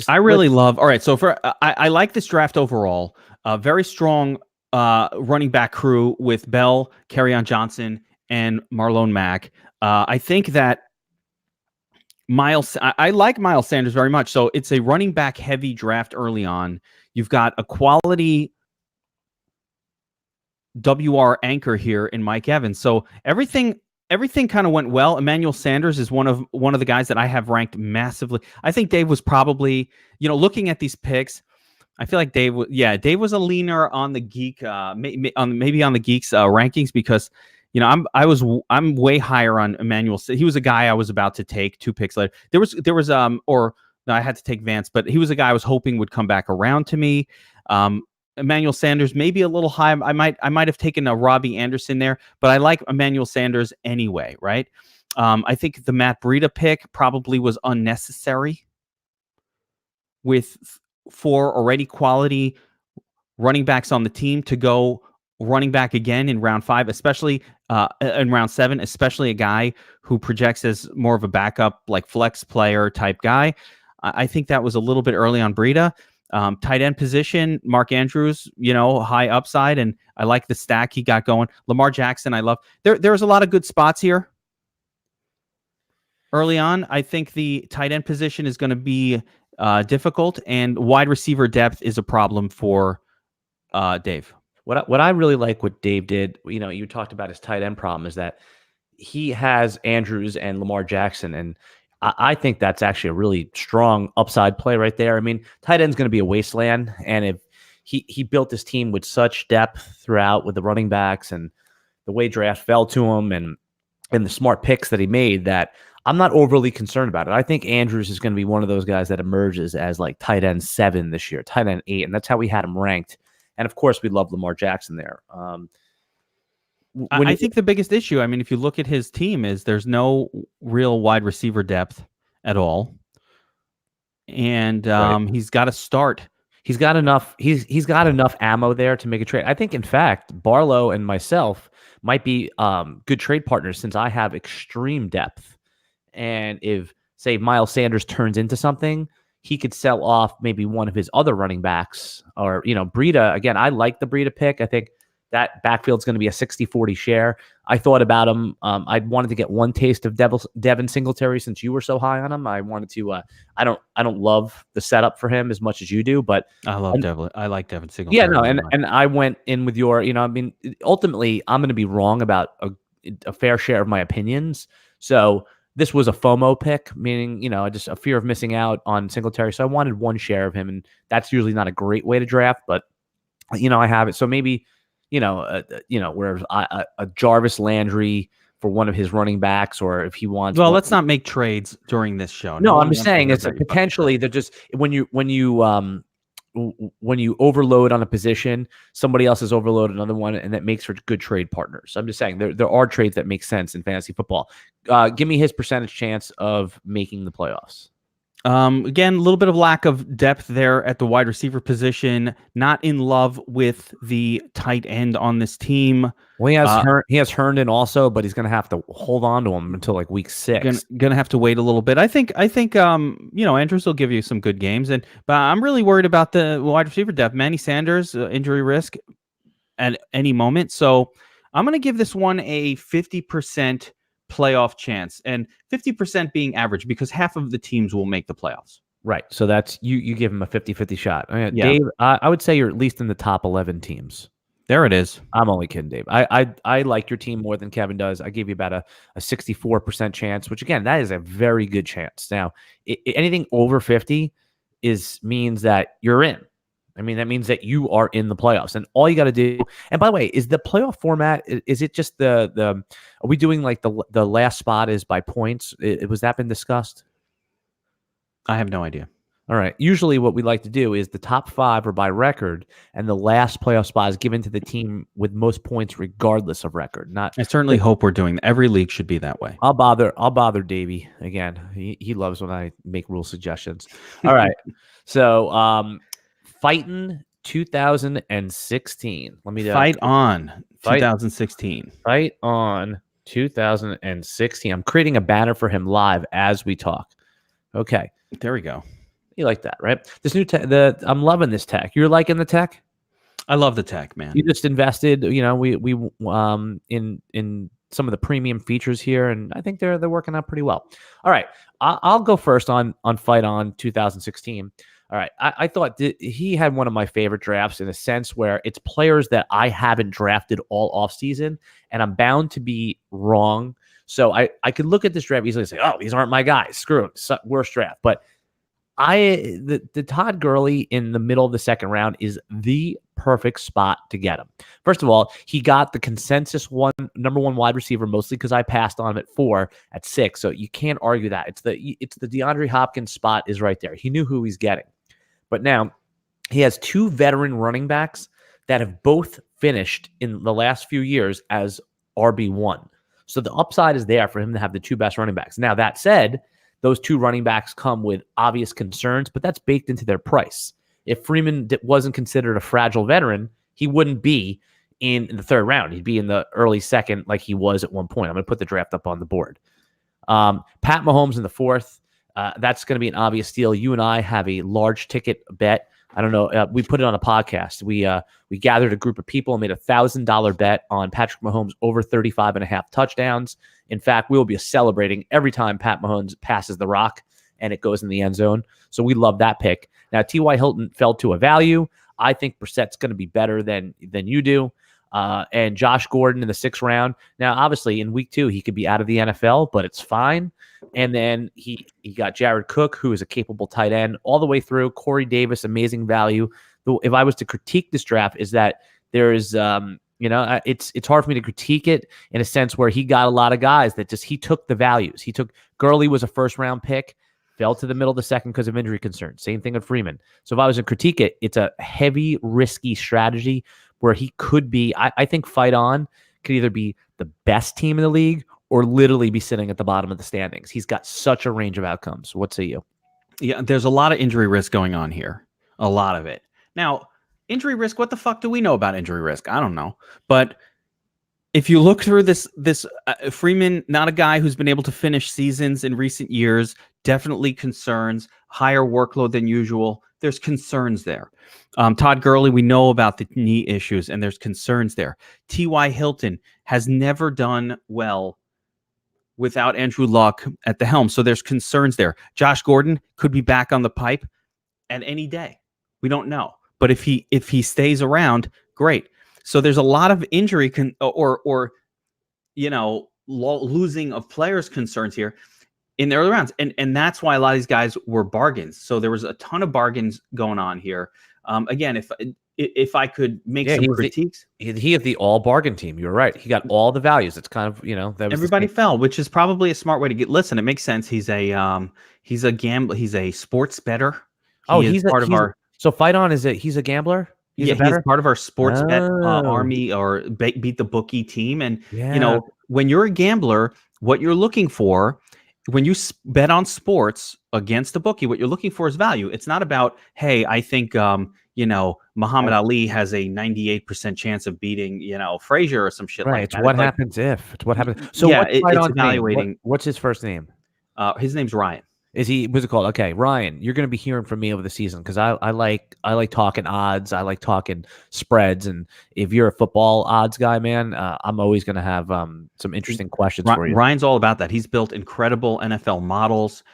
I really love. All right, so I like this draft overall. Very strong running back crew with Bell, Kerryon Johnson, and Marlon Mack. I think that I like Miles Sanders very much. So it's a running back heavy draft early on. You've got a quality WR anchor here in Mike Evans. So everything kind of went well. Emmanuel Sanders is one of the guys that I have ranked massively. I think Dave was probably, looking at these picks, I feel like Dave was a leaner on the geek, maybe on the geeks rankings, because I'm way higher on Emmanuel. He was a guy I was about to take 2 picks later. I had to take Vance, but he was a guy I was hoping would come back around to me. Emmanuel Sanders maybe a little high. I might have taken a Robbie Anderson there, but I like Emmanuel Sanders anyway, right? I think the Matt Breida pick probably was unnecessary with 4 already quality running backs on the team to go running back again in round 5, especially in round 7, especially a guy who projects as more of a backup, like flex player type guy. I think that was a little bit early on Breida. Tight end position, Mark Andrews, high upside, and I like the stack he got going. Lamar Jackson, I love. There's a lot of good spots here early on. I think the tight end position is going to be difficult, and wide receiver depth is a problem for Dave. What I really like what Dave did, you talked about his tight end problem, is that he has Andrews and Lamar Jackson, and I think that's actually a really strong upside play right there. I mean, tight end's going to be a wasteland, and if he built this team with such depth throughout with the running backs and the way draft fell to him and the smart picks that he made, that I'm not overly concerned about it. I think Andrews is going to be one of those guys that emerges as like tight end 7 this year, tight end 8, and that's how we had him ranked. And of course, we love Lamar Jackson there. I think the biggest issue, I mean, if you look at his team, is there's no real wide receiver depth at all, and Right. he's got to start. He's got enough. He's got enough ammo there to make a trade. I think, in fact, Barlow and myself might be good trade partners since I have extreme depth. And if, say, Miles Sanders turns into something, he could sell off maybe one of his other running backs, or Breida. Again, I like the Breida pick. I think that backfield's going to be a 60-40 share. I thought about him. I wanted to get one taste of Devin Singletary since you were so high on him. I wanted to. I don't love the setup for him as much as you do, but I love Devin. I like Devin Singletary. Yeah, no, and I went in with your. I mean, ultimately, I'm going to be wrong about a fair share of my opinions. So this was a FOMO pick, meaning just a fear of missing out on Singletary. So I wanted one share of him, and that's usually not a great way to draft, but I have it. So maybe. Whereas a Jarvis Landry for one of his running backs, or if he wants. Well, let's not make trades during this show. No, I'm just saying it's potentially they're just when you overload on a position, somebody else has overloaded another one, and that makes for good trade partners. I'm just saying there are trades that make sense in fantasy football. Give me his percentage chance of making the playoffs. Again, a little bit of lack of depth there at the wide receiver position. Not in love with the tight end on this team. Well, he has Herndon also, but he's going to have to hold on to him until like week 6. Going to have to wait a little bit. I think Andrews will give you some good games, but I'm really worried about the wide receiver depth. Manny Sanders, injury risk at any moment. So I'm going to give this one a 50% playoff chance, and 50% being average because half of the teams will make the playoffs. Right. So that's you give him a 50-50 shot. Yeah. Dave, I would say you're at least in the top 11 teams. There it is. I'm only kidding, Dave. I like your team more than Kevin does. I gave you about a 64% chance, which again, that is a very good chance. Now, anything over 50 means that you're in. I mean, that means that you are in the playoffs, and all you got to do. And by the way, is the playoff format? Is it just the? Are we doing like the last spot is by points? Was that been discussed? I have no idea. All right. Usually, what we like to do is the top 5 are by record, and the last playoff spot is given to the team with most points, regardless of record. I certainly hope we're doing that. Every league should be that way. I'll bother Davey again. He loves when I make rule suggestions. All right. So, fighting 2016. Let me fight on 2016. Fight on 2016. I'm creating a banner for him live as we talk. Okay. There we go. You like that, right? This new tech, I'm loving this tech. You're liking the tech? I love the tech, man. You just invested, we in some of the premium features here, and I think they're working out pretty well. All right. I'll go first on Fight on 2016. All right. I thought he had one of my favorite drafts in a sense where it's players that I haven't drafted all offseason, and I'm bound to be wrong. So I could look at this draft easily and say, oh, these aren't my guys. Screw it. Worst draft. But the Todd Gurley in the middle of the second round is the perfect spot to get him. First of all, he got the consensus number one wide receiver, mostly because I passed on him at 4, at 6. So you can't argue that. It's the DeAndre Hopkins spot is right there. He knew who he's getting. But now he has 2 veteran running backs that have both finished in the last few years as RB1. So the upside is there for him to have the 2 best running backs. Now, that said, those 2 running backs come with obvious concerns, but that's baked into their price. If Freeman wasn't considered a fragile veteran, he wouldn't be in the third round. He'd be in the early second like he was at one point. I'm going to put the draft up on the board. Pat Mahomes in the fourth. That's going to be an obvious steal. You and I have a large ticket bet. I don't know. We put it on a podcast. We gathered a group of people and made $1,000 bet on Patrick Mahomes over 35.5 touchdowns. In fact, we will be celebrating every time Pat Mahomes passes the rock and it goes in the end zone. So we love that pick. Now, T.Y. Hilton fell to a value. I think Brissett's going to be better than you do. And Josh Gordon in the 6th round. Now, obviously, in week 2, he could be out of the NFL, but it's fine. And then he got Jared Cook, who is a capable tight end, all the way through. Corey Davis, amazing value. If I was to critique this draft, is that there is, it's hard for me to critique it in a sense where he got a lot of guys that he took the values. He took Gurley was a 1st-round pick, fell to the middle of the second because of injury concerns. Same thing with Freeman. So if I was to critique it, it's a heavy, risky strategy where he could be, I think Fight On could either be the best team in the league or literally be sitting at the bottom of the standings. He's got such a range of outcomes. What say you? Yeah, there's a lot of injury risk going on here. A lot of it. Now, injury risk, what the fuck do we know about injury risk? I don't know. But if you look through this Freeman, not a guy who's been able to finish seasons in recent years, definitely concerns, higher workload than usual. There's concerns there. Todd Gurley, we know about the knee issues, and there's concerns there. T.Y. Hilton has never done well without Andrew Luck at the helm, so there's concerns there. Josh Gordon could be back on the pipe at any day. We don't know. But if he stays around, great. So there's a lot of injury losing of players concerns here in the early rounds. And that's why a lot of these guys were bargains. So there was a ton of bargains going on here. Again, if I could make some critiques. He had the all bargain team. You're right. He got all the values. It's kind of, that was everybody fell, which is probably a smart way to get. Listen, it makes sense. He's a gambler. He's a sports bettor. He's part of our. So Fight On he's a gambler. He's part of our sports bet army or beat the bookie team. And when you're a gambler, what you're looking for when you bet on sports against a bookie, what you're looking for is value. It's not about, hey, I think Muhammad Ali has a 98% chance of beating Frazier or some shit like that. It's what happens if. It's what happens. So it's evaluating. What's his first name? His name's Ryan. What's it called? Okay, Ryan, you're going to be hearing from me over the season because I like talking odds. I like talking spreads. And if you're a football odds guy, man, I'm always going to have some interesting questions for you. Ryan's all about that. He's built incredible NFL models.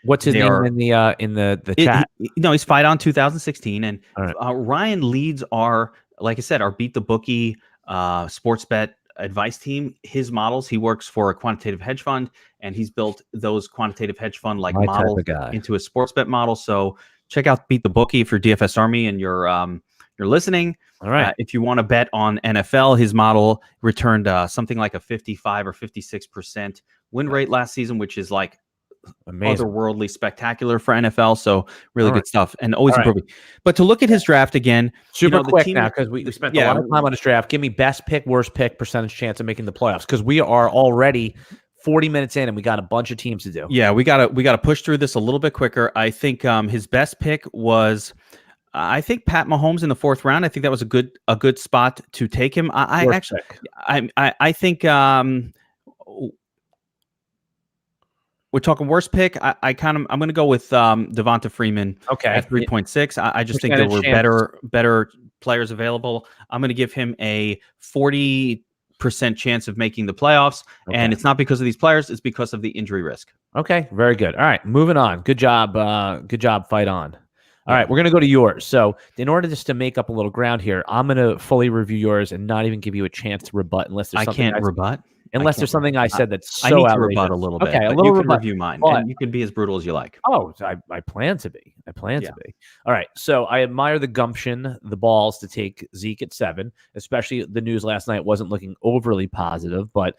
What's his name in the chat? He's Fight On 2016, and right. Ryan leads our Beat the Bookie sports bet advice team. His models, he works for a quantitative hedge fund, and he's built those quantitative hedge fund models into a sports bet model. So check out Beat the Bookie if you're DFS Army and you're listening. All right. If you want to bet on NFL, his model returned something like a 55 or 56% win rate last season, which is like amazing, otherworldly spectacular for NFL. So really good stuff and always improving. But to look at his draft again, super quick now, because we spent a lot of time on this draft. Give me best pick, worst pick, percentage chance of making the playoffs, because we are already 40 minutes in and we got a bunch of teams to do. Yeah, we gotta push through this a little bit quicker. I think his best pick was Pat Mahomes in the 4th round. I think that was a good spot to take him. I think we're talking worst pick. I'm going to go with Devonta Freeman. Okay, at 3.6. I just think there were better players available. I'm going to give him a 40% chance of making the playoffs, and it's not because of these players; it's because of the injury risk. Okay, very good. All right, moving on. Good job. Fight On. All right, we're going to go to yours. So in order just to make up a little ground here, I'm going to fully review yours and not even give you a chance to rebut unless there's something I can't rebut. Unless there's something I said that's so I need to outrageous. Rebut a little bit. Okay, a little little you can rebut. review mine, But, and you can be as brutal as you like. Oh, I plan to be. To be. All right. So I admire the gumption, the balls to take Zeke at 7. Especially the news last night wasn't looking overly positive. But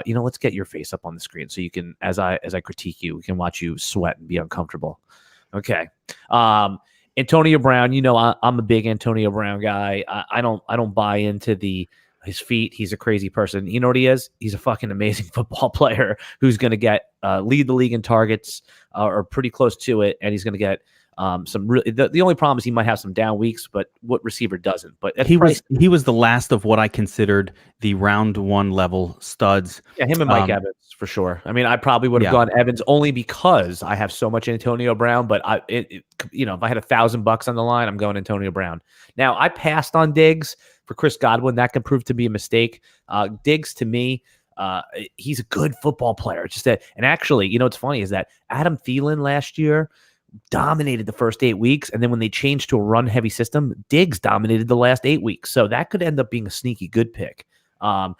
let's get your face up on the screen so you can, as I critique you, we can watch you sweat and be uncomfortable. Okay. Antonio Brown. I'm a big Antonio Brown guy. I don't buy into the his feet. He's a crazy person. You know what he is? He's a fucking amazing football player who's going to get lead the league in targets or pretty close to it, and he's going to get some really. The only problem is he might have some down weeks, but what receiver doesn't? But he was the last of what I considered the round one level studs. Yeah, him and Mike Evans for sure. I mean, I probably would have gone Evans only because I have so much Antonio Brown. But if I had $1,000 on the line, I'm going Antonio Brown. Now I passed on Diggs for Chris Godwin. That could prove to be a mistake. Diggs to me, he's a good football player. Just that, and actually, what's funny is that Adam Thielen last year dominated the first 8 weeks, and then when they changed to a run-heavy system, Diggs dominated the last 8 weeks. So that could end up being a sneaky good pick.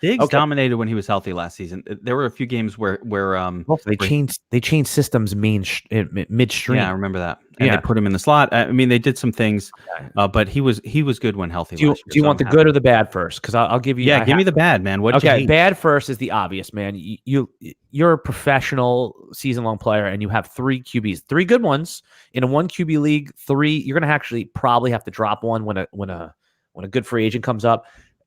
Diggs dominated when he was healthy last season. There were a few games where they changed systems midstream. Yeah, I remember that. And they put him in the slot. I mean, they did some things, but he was good when healthy. Do you want the good or the bad first? Because I'll give you. Yeah, give me the bad, man. Bad first is the obvious, man. You're a professional season-long player, and you have 3 QBs, 3 good ones in a 1 QB league. 3, you're going to actually probably have to drop one when a good free agent comes up.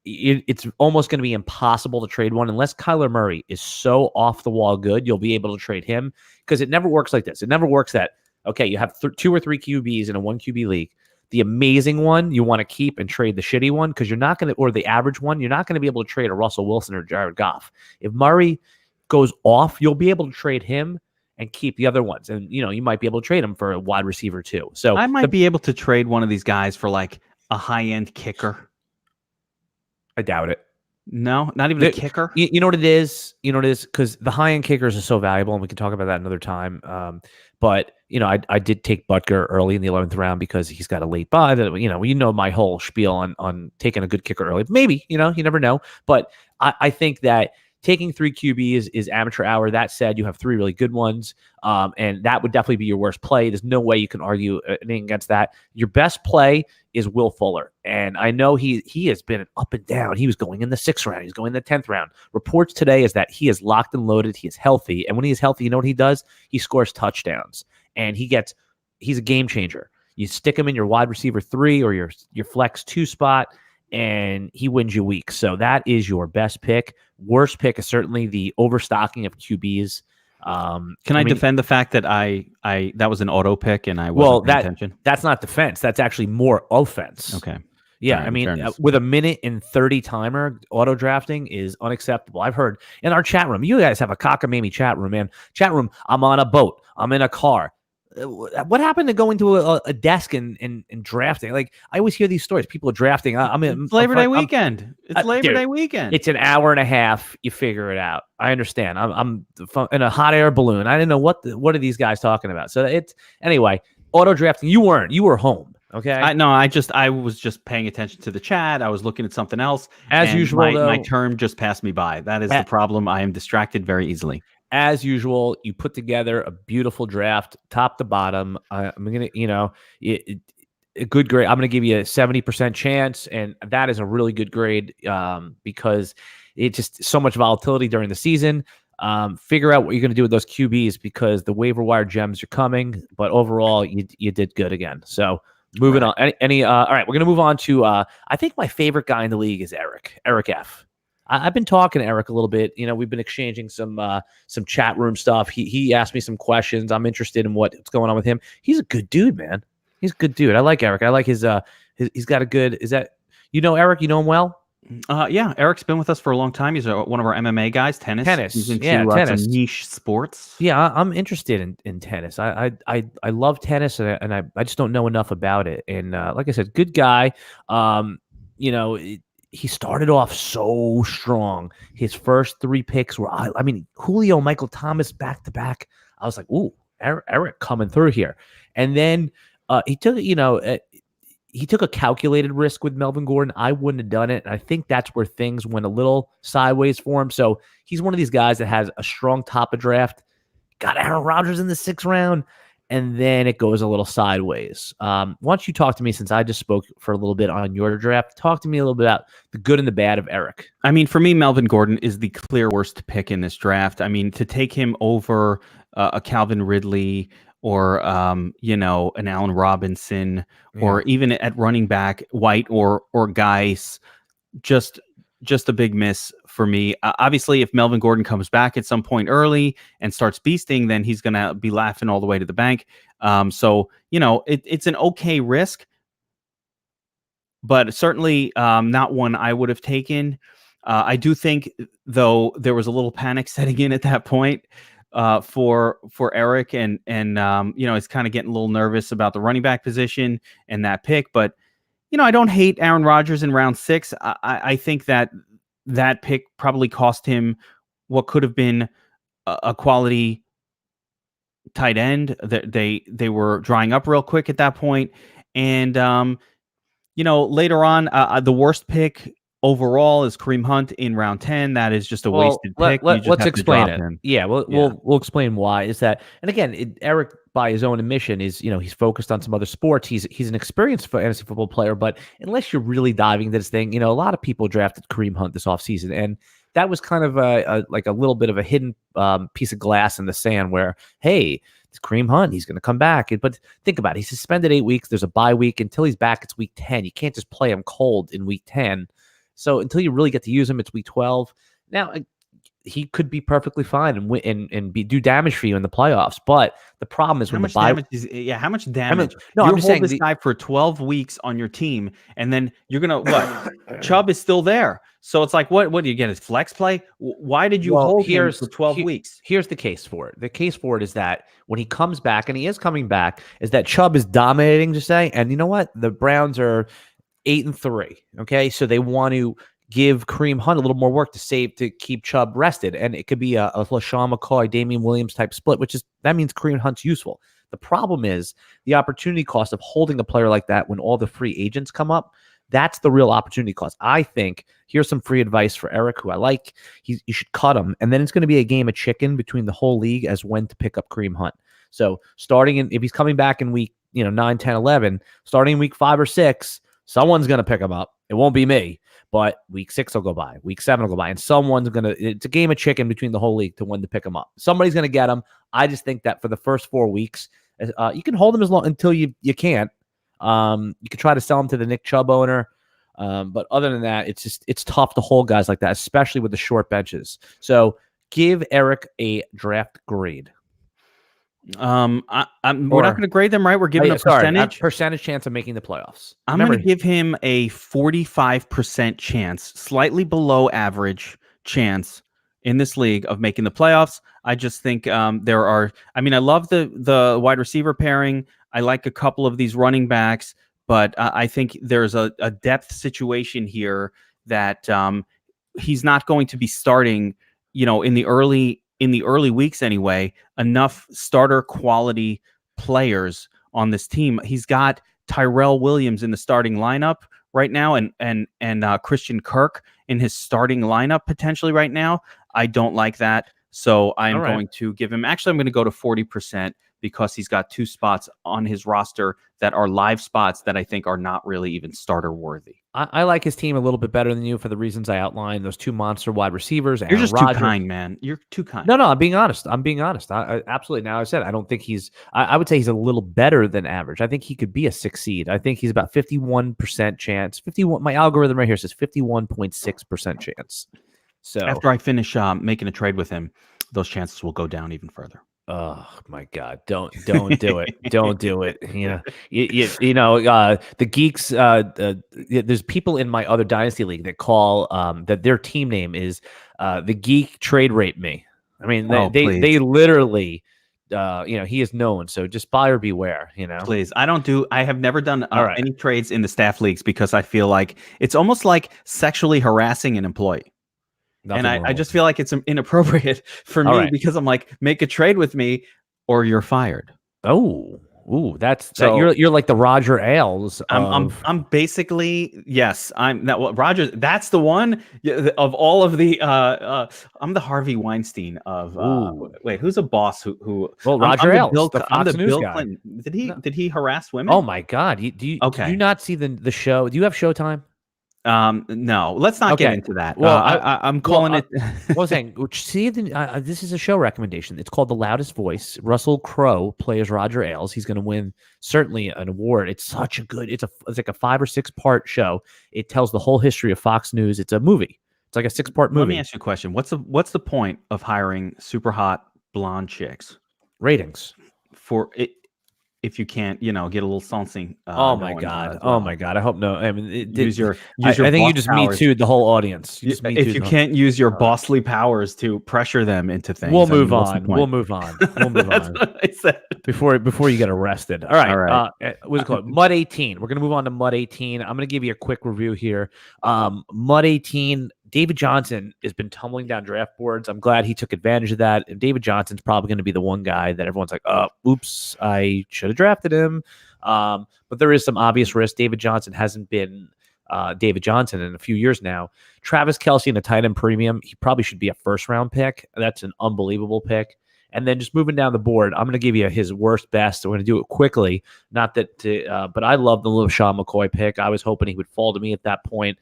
It's almost going to be impossible to trade one unless Kyler Murray is so off the wall good. You'll be able to trade him because it never works like this. It never works that, okay, you have 2 or 3 QBs in a 1 QB league. The amazing one you want to keep and trade the shitty one because you're not going to, or the average one, you're not going to be able to trade a Russell Wilson or Jared Goff. If Murray goes off, you'll be able to trade him and keep the other ones. And, you might be able to trade him for a wide receiver too. So I might be able to trade one of these guys for like a high-end kicker. I doubt it. No, not even a kicker. You know what it is? Because the high-end kickers are so valuable, and we can talk about that another time. But I did take Butker early in the 11th round because he's got a late buy. That my whole spiel on taking a good kicker early. Maybe you never know. But I think that taking 3 QBs is amateur hour. That said, you have 3 really good ones, and that would definitely be your worst play. There's no way you can argue anything against that. Your best play is Will Fuller, and I know he has been up and down. He was going in the 6th round. He's going in the 10th round. Reports today is that he is locked and loaded. He is healthy, and when he is healthy, you know what he does? He scores touchdowns, and he's a game changer. You stick him in your wide receiver 3 or your flex 2 spot, and he wins you weeks. So that is your best pick. Worst pick is certainly the overstocking of QBs. Can I defend the fact that that was an auto pick and I wasn't paying attention? That's not defense. That's actually more offense. Okay. Yeah, right, with a 1:30 timer, auto drafting is unacceptable. I've heard in our chat room, you guys have a cockamamie chat room, man. Chat room, I'm on a boat. I'm in a car. What happened to going to a desk and drafting? Like, I always hear these stories. People are drafting. It's Labor Day weekend. It's Labor Day weekend. It's an hour and a half. You figure it out. I understand. I'm in a hot air balloon. I didn't know what are these guys talking about. So anyway, auto drafting. You weren't. You were home. Okay. I was just paying attention to the chat. I was looking at something else. As usual, my term just passed me by. That is the problem. I am distracted very easily. As usual, you put together a beautiful draft, top to bottom. I'm gonna, a good grade. I'm gonna give you a 70% chance, and that is a really good grade because it's just so much volatility during the season. Figure out what you're gonna do with those QBs because the waiver wire gems are coming. But overall, you did good again. So moving on. All right, we're gonna move on to I think my favorite guy in the league is Eric F. I've been talking to Eric a little bit. We've been exchanging some chat room stuff. He asked me some questions. I'm interested in what's going on with him. He's a good dude, man. He's a good dude. I like Eric. I like his he's got a good. Is that Eric? You know him well? Yeah, Eric's been with us for a long time. He's one of our MMA guys. Tennis. He's into tennis. Some niche sports. Yeah, I'm interested in tennis. I love tennis, and I just don't know enough about it. And like I said, good guy. He started off so strong. His first 3 picks were, Julio, Michael Thomas back to back. I was like, ooh, Eric coming through here. And then he took a calculated risk with Melvin Gordon. I wouldn't have done it. And I think that's where things went a little sideways for him. So he's one of these guys that has a strong top of draft. Got Aaron Rodgers in the 6th round. And then it goes a little sideways. Why don't you talk to me, since I just spoke for a little bit on your draft, talk to me a little bit about the good and the bad of Eric. For me, Melvin Gordon is the clear worst pick in this draft. To take him over a Calvin Ridley or, an Allen Robinson, or even at running back, White or Geis, just just a big miss for me. Obviously, if Melvin Gordon comes back at some point early and starts beasting, then he's going to be laughing all the way to the bank. So, it's an okay risk, but certainly not one I would have taken. I do think, though, there was a little panic setting in at that point for Eric, and he's kind of getting a little nervous about the running back position and that pick. But I don't hate Aaron Rodgers in round 6. I think that pick probably cost him what could have been a quality tight end. That they were drying up real quick at that point, and later on, the worst pick overall is Kareem Hunt in round 10. That is just a wasted pick. Let's explain it. Yeah, we'll explain why. Is that, and again, Eric, by his own admission, is he's focused on some other sports. He's an experienced fantasy football player, but unless you're really diving into this thing, a lot of people drafted Kareem Hunt this offseason, and that was kind of a little bit of a hidden piece of glass in the sand where, hey, it's Kareem Hunt, he's going to come back. But think about it. He's suspended 8 weeks. There's a bye week. Until he's back, it's week 10. You can't just play him cold in week 10. So until you really get to use him, it's week 12. Now, he could be perfectly fine and do damage for you in the playoffs. But the problem is how much damage? No, I'm just saying this guy for 12 weeks on your team, and then you're gonna what? Chubb is still there, so it's like, what do you get? His flex play? Why did you hold him for 12 weeks? Here's the case for it. The case for it is that when he comes back, and he is coming back, is that Chubb is dominating, just say, and you know what? The Browns are 8-3. Okay, so they want to give Kareem Hunt a little more work to keep Chubb rested. And it could be a LaShawn McCoy, Damian Williams type split, that means Kareem Hunt's useful. The problem is the opportunity cost of holding a player like that when all the free agents come up. That's the real opportunity cost. I think here's some free advice for Eric, who I like. You should cut him. And then it's going to be a game of chicken between the whole league as when to pick up Kareem Hunt. So if he's coming back in week 9, 10, 11, starting in week 5 or 6, someone's going to pick him up. It won't be me. But week 6 will go by, week 7 will go by, and it's a game of chicken between the whole league to when to pick him up. Somebody's going to get him. I just think that for the first 4 weeks, you can hold him as long until you can't. You could try to sell him to the Nick Chubb owner. But other than that, it's tough to hold guys like that, especially with the short benches. So give Eric a draft grade. We're not going to grade them, right? We're giving a percentage chance of making the playoffs. I'm going to give him a 45% chance, slightly below average chance in this league of making the playoffs. I just think I love the wide receiver pairing. I like a couple of these running backs, but I think there's a depth situation here that he's not going to be starting, in the early weeks anyway, enough starter quality players on this team. He's got Tyrell Williams in the starting lineup right now, and Christian Kirk in his starting lineup potentially right now. I don't like that, so I'm going to give him. Actually, I'm going to go to 40% because he's got 2 spots on his roster that are live spots that I think are not really even starter worthy. I like his team a little bit better than you for the reasons I outlined. Those 2 monster wide receivers. You're just too kind, man. You're too kind. No, I'm being honest. I absolutely. Now I said I don't think he's. I would say he's a little better than average. I think he could be a 6 seed. I think he's about 51% chance. 51. My algorithm right here says 51.6% chance. So after I finish making a trade with him, those chances will go down even further. Oh my God! Don't do it! Don't do it! The geeks. There's people in my other dynasty league that call that their team name is the Geek Trade Rate Me. I mean, they literally, he is known. So just buyer beware. Please. I have never done any trades in the staff leagues because I feel like it's almost like sexually harassing an employee. And I just feel like it's inappropriate for me because I'm like, make a trade with me or you're fired. You're like the Roger Ailes. I'm basically, yes, Roger. That's the one of all of the. I'm the Harvey Weinstein of. Wait, who's a boss who? Well, Roger Ailes, I'm the Bill Clinton. Did he harass women? Oh my God! Do you not see the show? Do you have Showtime? No, let's not get into that. Well, I'm calling it. I was saying, see, this is a show recommendation. It's called The Loudest Voice. Russell Crowe plays Roger Ailes. He's going to win certainly an award. It's such a good. It's like a 5 or 6 part show. It tells the whole history of Fox News. It's a movie. It's like a 6-part Let me movie. ask you a question. What's the point of hiring super hot blonde chicks Ratings. for it if you can't, get a little something Oh my going on god. as Oh my well? god. I hope no. I mean, it did. Use your I think you boss just me powers. too the whole audience. You just me If too. you can't use your bossly powers to pressure them into We'll things, I move mean, what's the on. We'll point? move on. We'll move That's on. what I said. Before you get arrested. All right. All right. What's it called? Mud 18. We're gonna move on to Mud 18. I'm gonna give you a quick review here. Mud 18. David Johnson has been tumbling down draft boards. I'm glad he took advantage of that. And David Johnson's probably going to be the one guy that everyone's like, oh, oops, I should have drafted him. But there is some obvious risk. David Johnson hasn't been David Johnson in a few years now. Travis Kelce in a tight end premium, he probably should be a first-round pick. That's an unbelievable pick. And then just moving down the board, I'm going to give you his worst best. We're going to do it quickly. Not that, but I love the LaShawn McCoy pick. I was hoping he would fall to me at that point.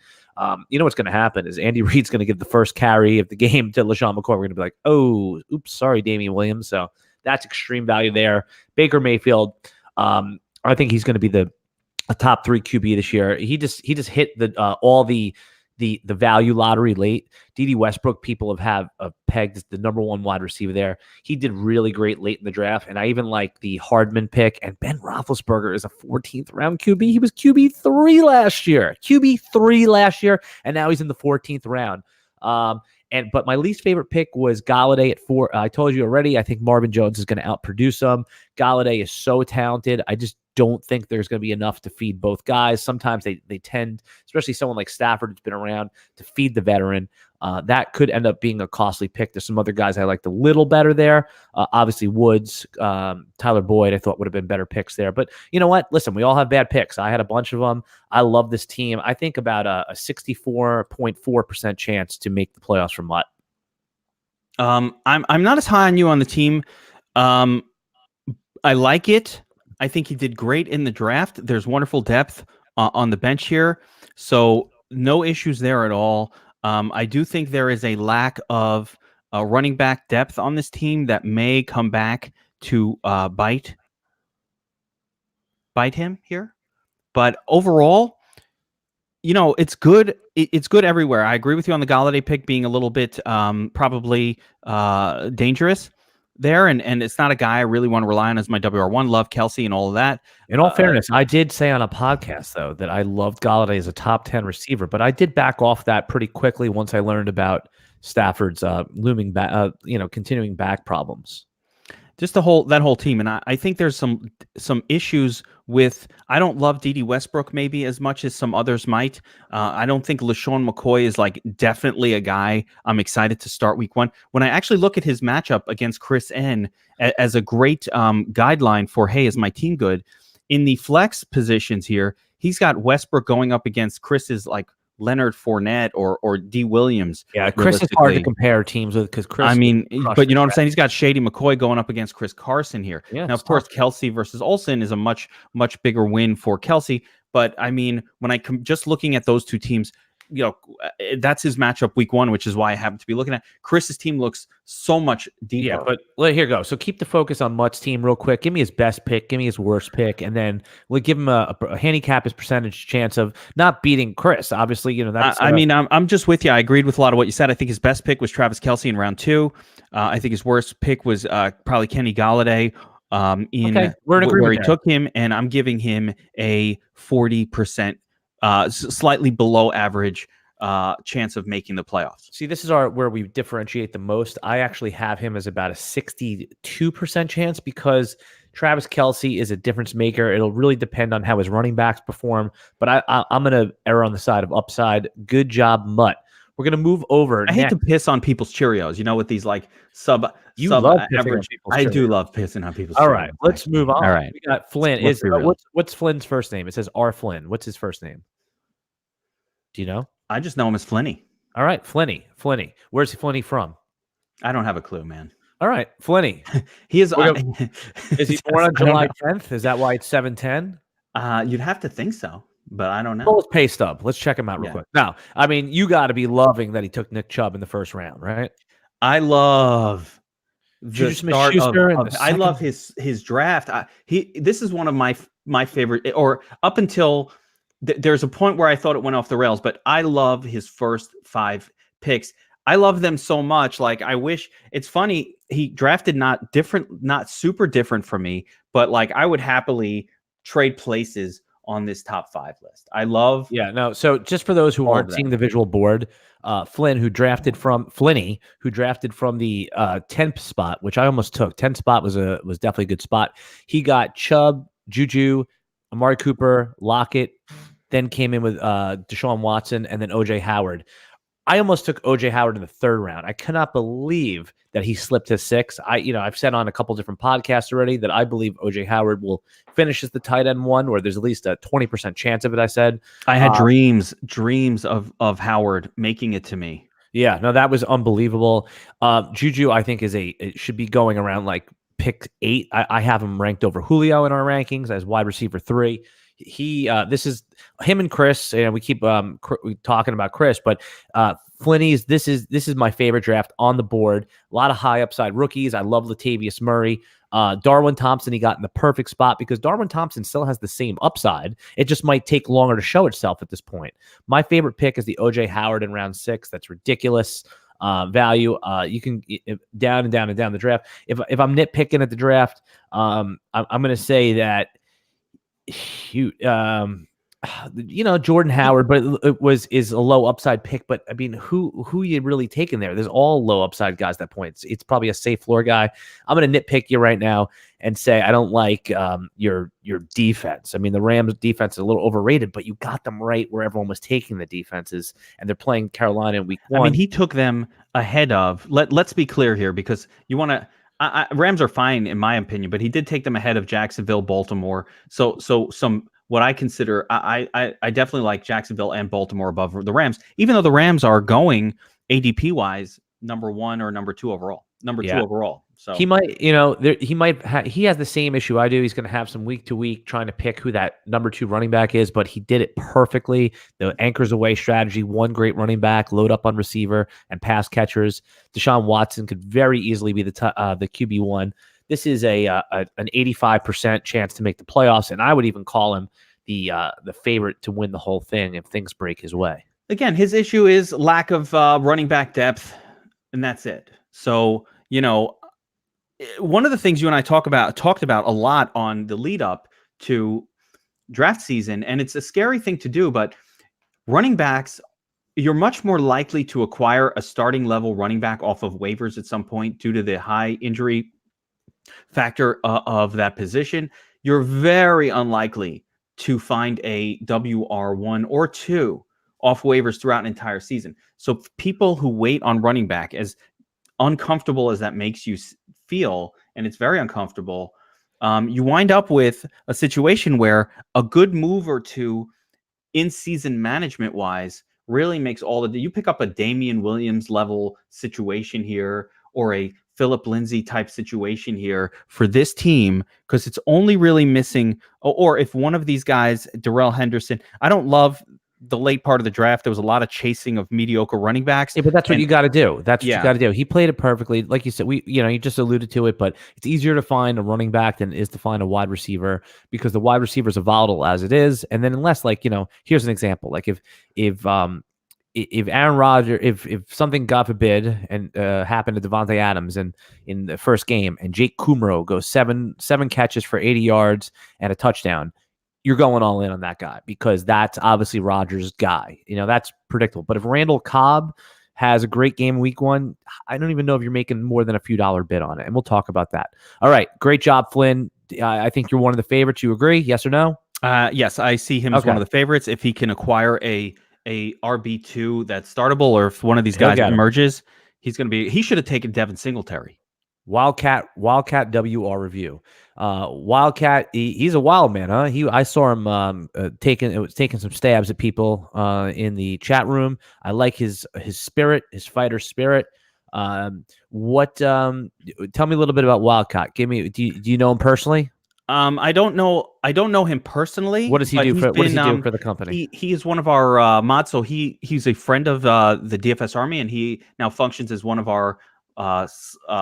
You know what's going to happen is Andy Reid's going to give the first carry of the game to LaShawn McCoy. We're going to be like, oh, oops, sorry, Damian Williams. So that's extreme value there. Baker Mayfield, I think he's going to be a top 3 QB this year. He just hit all the value lottery late. D.D. Westbrook, people have pegged as the number 1 wide receiver there. He did really great late in the draft, and I even like the Hardman pick. And Ben Roethlisberger is a 14th round QB. He was QB3 last year, and now he's in the 14th round. But my least favorite pick was Galladay at 4. I told you already, I think Marvin Jones is going to outproduce him. Galladay is so talented. I just don't think there's going to be enough to feed both guys. Sometimes they tend, especially someone like Stafford who's been around, to feed the veteran. That could end up being a costly pick. There's some other guys I liked a little better there. Obviously Woods, Tyler Boyd, I thought would have been better picks there. But you know what? Listen, we all have bad picks. I had a bunch of them. I love this team. I think about a 64.4% chance to make the playoffs from Mutt. I'm not as high on you on the team. I like it. I think he did great in the draft. There's wonderful depth on the bench here, so no issues there at all. I do think there is a lack of running back depth on this team that may come back to bite him here. But overall, it's good. It's good everywhere. I agree with you on the Galladay pick being a little bit probably dangerous there, and it's not a guy I really want to rely on as my WR1. Love Kelce and all of that. In all fairness, I did say on a podcast, though, that I loved Galladay as a top 10 receiver, but I did back off that pretty quickly once I learned about Stafford's looming back, continuing back problems. Just that whole team, and I think there's some issues with. I don't love D.D. Westbrook maybe as much as some others might. I don't think LaShawn McCoy is like definitely a guy I'm excited to start week 1. When I actually look at his matchup against Chris N as a great guideline for, hey, is my team good? In the flex positions here, he's got Westbrook going up against Chris's like Leonard Fournette or D. Williams. Yeah, Chris is hard to compare teams with because Chris. I mean, but you know what I'm saying? He's got Shady McCoy going up against Chris Carson here. Yeah, now, of course, Kelce versus Olsen is a much bigger win for Kelce. But I mean, when I just looking at those two teams, that's his matchup week 1, which is why I happen to be looking at Chris's team looks so much deeper. Yeah, but here you go. So keep the focus on Mutt's team real quick. Give me his best pick. Give me his worst pick. And then we'll give him a handicap his percentage chance of not beating Chris. Obviously, that's... I'm just with you. I agreed with a lot of what you said. I think his best pick was Travis Kelce in round 2. I think his worst pick was probably Kenny Galladay where he took him. And I'm giving him a 40%, slightly below average chance of making the playoffs. See, this is where we differentiate the most. I actually have him as about a 62% chance because Travis Kelce is a difference maker. It'll really depend on how his running backs perform, but I'm going to err on the side of upside. Good job, Mutt. We're going to move over. I hate to piss on people's Cheerios, with these like sub love average. I do love pissing on people's Cheerios. All right, let's move on. All right. We got Flynn. What's Flynn's first name? It says R. Flynn. What's his first name? Do you know? I just know him as Flinny. All right, Flinny. Where's Flinny from? I don't have a clue, man. All right, Flinny. He is. Is he born on July 10th? Is that why it's 7/10? You'd have to think so, but I don't know. Pull his pay stub. Let's check him out real quick. Now, I mean, you got to be loving that he took Nick Chubb in the first round, right? I love the start of I love his draft. This is one of my favorite, or up until there's a point where I thought it went off the rails, but I love his first 5 picks. I love them so much. Like, I wish, it's funny, he drafted not super different from me, but like I would happily trade places on this top 5 list. I love Yeah, no. So just for those who all of aren't seeing the visual board, Flinny, who drafted from the 10th spot, which I almost took. 10th spot was definitely a good spot. He got Chubb, Juju, Amari Cooper, Lockett, then came in with Deshaun Watson, and then OJ Howard. I almost took OJ Howard in the 3rd round. I cannot believe that he slipped to 6. I've said on a couple different podcasts already that I believe OJ Howard will finish as the tight end 1, or there's at least a 20% chance of it. I said I had dreams of Howard making it to me. Yeah, no, that was unbelievable. Juju, I think it should be going around like pick 8. I have him ranked over Julio in our rankings as wide receiver 3. This is him and Chris, and we keep talking about Chris, but Flinny's, this is my favorite draft on the board. A lot of high upside rookies. I love Latavius Murray. Darwin Thompson, he got in the perfect spot because Darwin Thompson still has the same upside. It just might take longer to show itself at this point. My favorite pick is the OJ Howard in round 6. That's ridiculous value. You can down and down and down the draft. If I'm nitpicking at the draft, I'm going to say that Jordan Howard, but is a low upside pick. But I mean, who you really taking there? There's all low upside guys at that point. It's probably a safe floor guy. I'm going to nitpick you right now and say I don't like your defense. I mean, the Rams defense is a little overrated, but you got them right where everyone was taking the defenses, and they're playing Carolina in week 1. I mean, he took them ahead of. Let's be clear here, because you want to. Rams are fine in my opinion, but he did take them ahead of Jacksonville, Baltimore. So some what I consider, I definitely like Jacksonville and Baltimore above the Rams, even though the Rams are going ADP wise number 1 or number 2 overall. Number 2 overall. So he might, he has the same issue I do. He's going to have some week to week trying to pick who that number 2 running back is, but he did it perfectly. The anchors away strategy, one great running back, load up on receiver and pass catchers. Deshaun Watson could very easily be the QB1. This is an 85% chance to make the playoffs, and I would even call him the favorite to win the whole thing if things break his way. Again, his issue is lack of running back depth, and that's it. So, one of the things you and I talked about a lot on the lead up to draft season, and it's a scary thing to do, but running backs, you're much more likely to acquire a starting level running back off of waivers at some point due to the high injury factor of that position. You're very unlikely to find a WR1 or 2 off waivers throughout an entire season. So people who wait on running back, as uncomfortable as that makes you feel, and it's very uncomfortable, you wind up with a situation where a good move or 2 in season management wise really makes all you pick up a Damian Williams level situation here, or a Philip Lindsay type situation here for this team, because it's only really missing, or if one of these guys, Darrell Henderson, I don't love the late part of the draft. There was a lot of chasing of mediocre running backs. Yeah, but that's what you got to do. That's what you got to do. He played it perfectly. Like you said, you just alluded to it, but it's easier to find a running back than it is to find a wide receiver, because the wide receivers are volatile as it is. And then unless here's an example, like if Aaron Rodgers, if something, God forbid, and happened to Devontae Adams in the first game, and Jake Kumro goes seven catches for 80 yards and a touchdown, you're going all in on that guy, because that's obviously Rodgers' guy. That's predictable. But if Randall Cobb has a great game in week 1, I don't even know if you're making more than a few dollar bid on it. And we'll talk about that. All right. Great job, Flynn. I think you're one of the favorites. You agree? Yes or no? Yes, I see him as one of the favorites. If he can acquire a RB2 that's startable, or if one of these guys emerges, he should have taken Devin Singletary. Wildcat WR review. Wildcat, he's a wild man, huh? I saw him taking some stabs at people in the chat room. I like his spirit, his fighter spirit. Tell me a little bit about Wildcat. Do you know him personally? I don't know him personally. What does he do for the company? He is one of our mods. So he's a friend of the DFS Army, and he now functions as one of our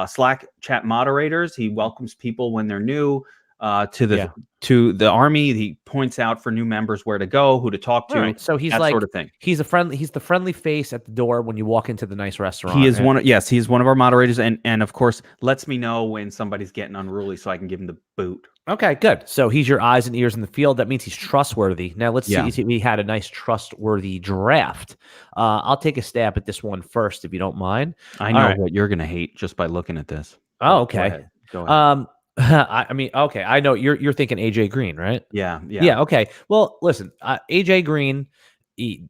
Slack chat moderators. He welcomes people when they're new. to the Yeah. army. He points out for new members where to go, who to talk All to, right. So he's that like sort of thing. he's the friendly face at the door when you walk into the nice He restaurant. is yes, he is one of our moderators, and of course lets me know when somebody's getting unruly so I can give him the boot. Okay, good. So he's your eyes and ears in the field. That means he's trustworthy. Now let's Yeah. see. We had a nice trustworthy draft. I'll take a stab at this one first, if you don't mind. I All know right. what you're going to hate just by looking at this. Oh, Go okay. ahead. Go ahead. I mean, okay. I know you're thinking AJ Green, right? Yeah. Yeah. Okay. Well, listen, AJ Green.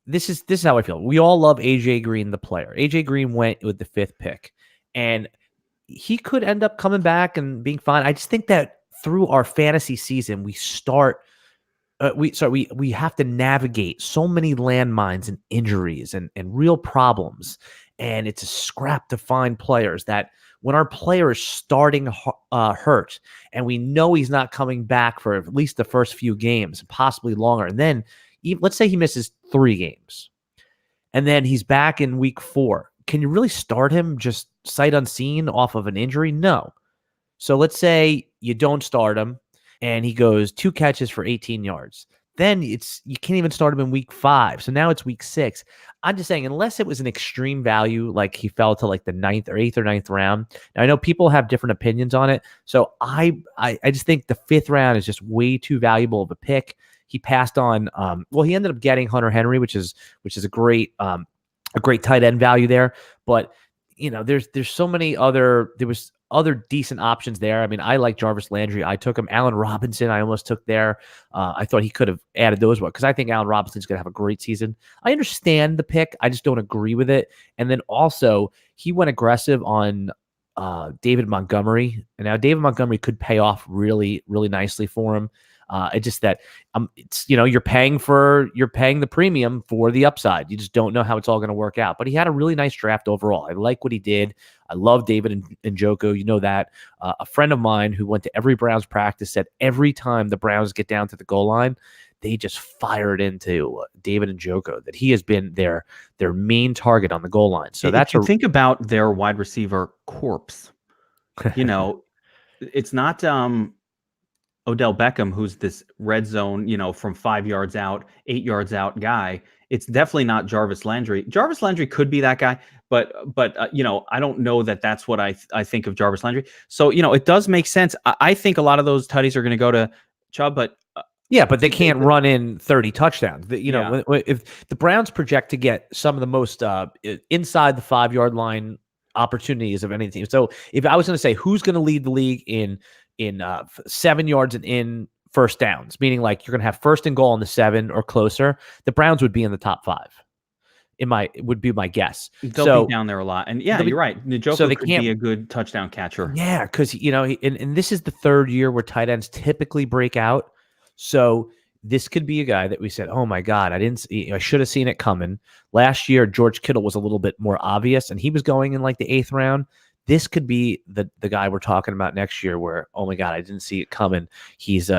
This is how I feel. We all love AJ Green, the player. AJ Green went with the 5th pick, and he could end up coming back and being fine. I just think that through our fantasy season, we start. We have to navigate so many landmines and injuries and real problems, and it's a scrap to find players that when our player is starting hurt and we know he's not coming back for at least the first few games, possibly longer, and then let's say he misses 3 games, and then he's back in week 4. Can you really start him just sight unseen off of an injury? No. So let's say you don't start him and he goes 2 catches for 18 yards. Then you can't even start him in week 5. So now it's week 6. I'm just saying, unless it was an extreme value, like he fell to like the 9th or 8th or 9th round. Now I know people have different opinions on it. So I just think the 5th round is just way too valuable of a pick. He passed on. He ended up getting Hunter Henry, which is a great tight end value there. But there's so many other decent options there. I mean, I like Jarvis Landry. I took him. Allen Robinson, I almost took there. I thought he could have added those ones because I think Allen Robinson's going to have a great season. I understand the pick. I just don't agree with it. And then also, he went aggressive on David Montgomery. And now David Montgomery could pay off really, really nicely for him. It's just that it's you're paying the premium for the upside. You just don't know how it's all going to work out. But he had a really nice draft overall. I like what he did. I love David and Njoku. You know that. A friend of mine who went to every Browns practice said every time the Browns get down to the goal line, they just fired into David and Njoku. That he has been their main target on the goal line. So if you think about their wide receiver corpse, it's not Odell Beckham, who's this red zone, from 5 yards out, 8 yards out guy. It's definitely not Jarvis Landry. Jarvis Landry could be that guy, but I don't know that that's what I think of Jarvis Landry. So, it does make sense. I think a lot of those tutties are going to go to Chubb, but yeah, but they can't run in 30 touchdowns. If the Browns project to get some of the most inside the 5-yard line opportunities of any team. So if I was going to say who's going to lead the league in 7 yards and in first downs, meaning like you're going to have first and goal on the 7 or closer, the Browns would be in the top 5. Would be my guess. They'll be down there a lot. And yeah, you're right. Njoku could be a good touchdown catcher. Yeah, because and this is the 3rd year where tight ends typically break out. So this could be a guy that we said, oh my God, I should have seen it coming. Last year, George Kittle was a little bit more obvious, and he was going in like the 8th round. This could be the guy we're talking about next year where, oh my God, I didn't see it coming. He's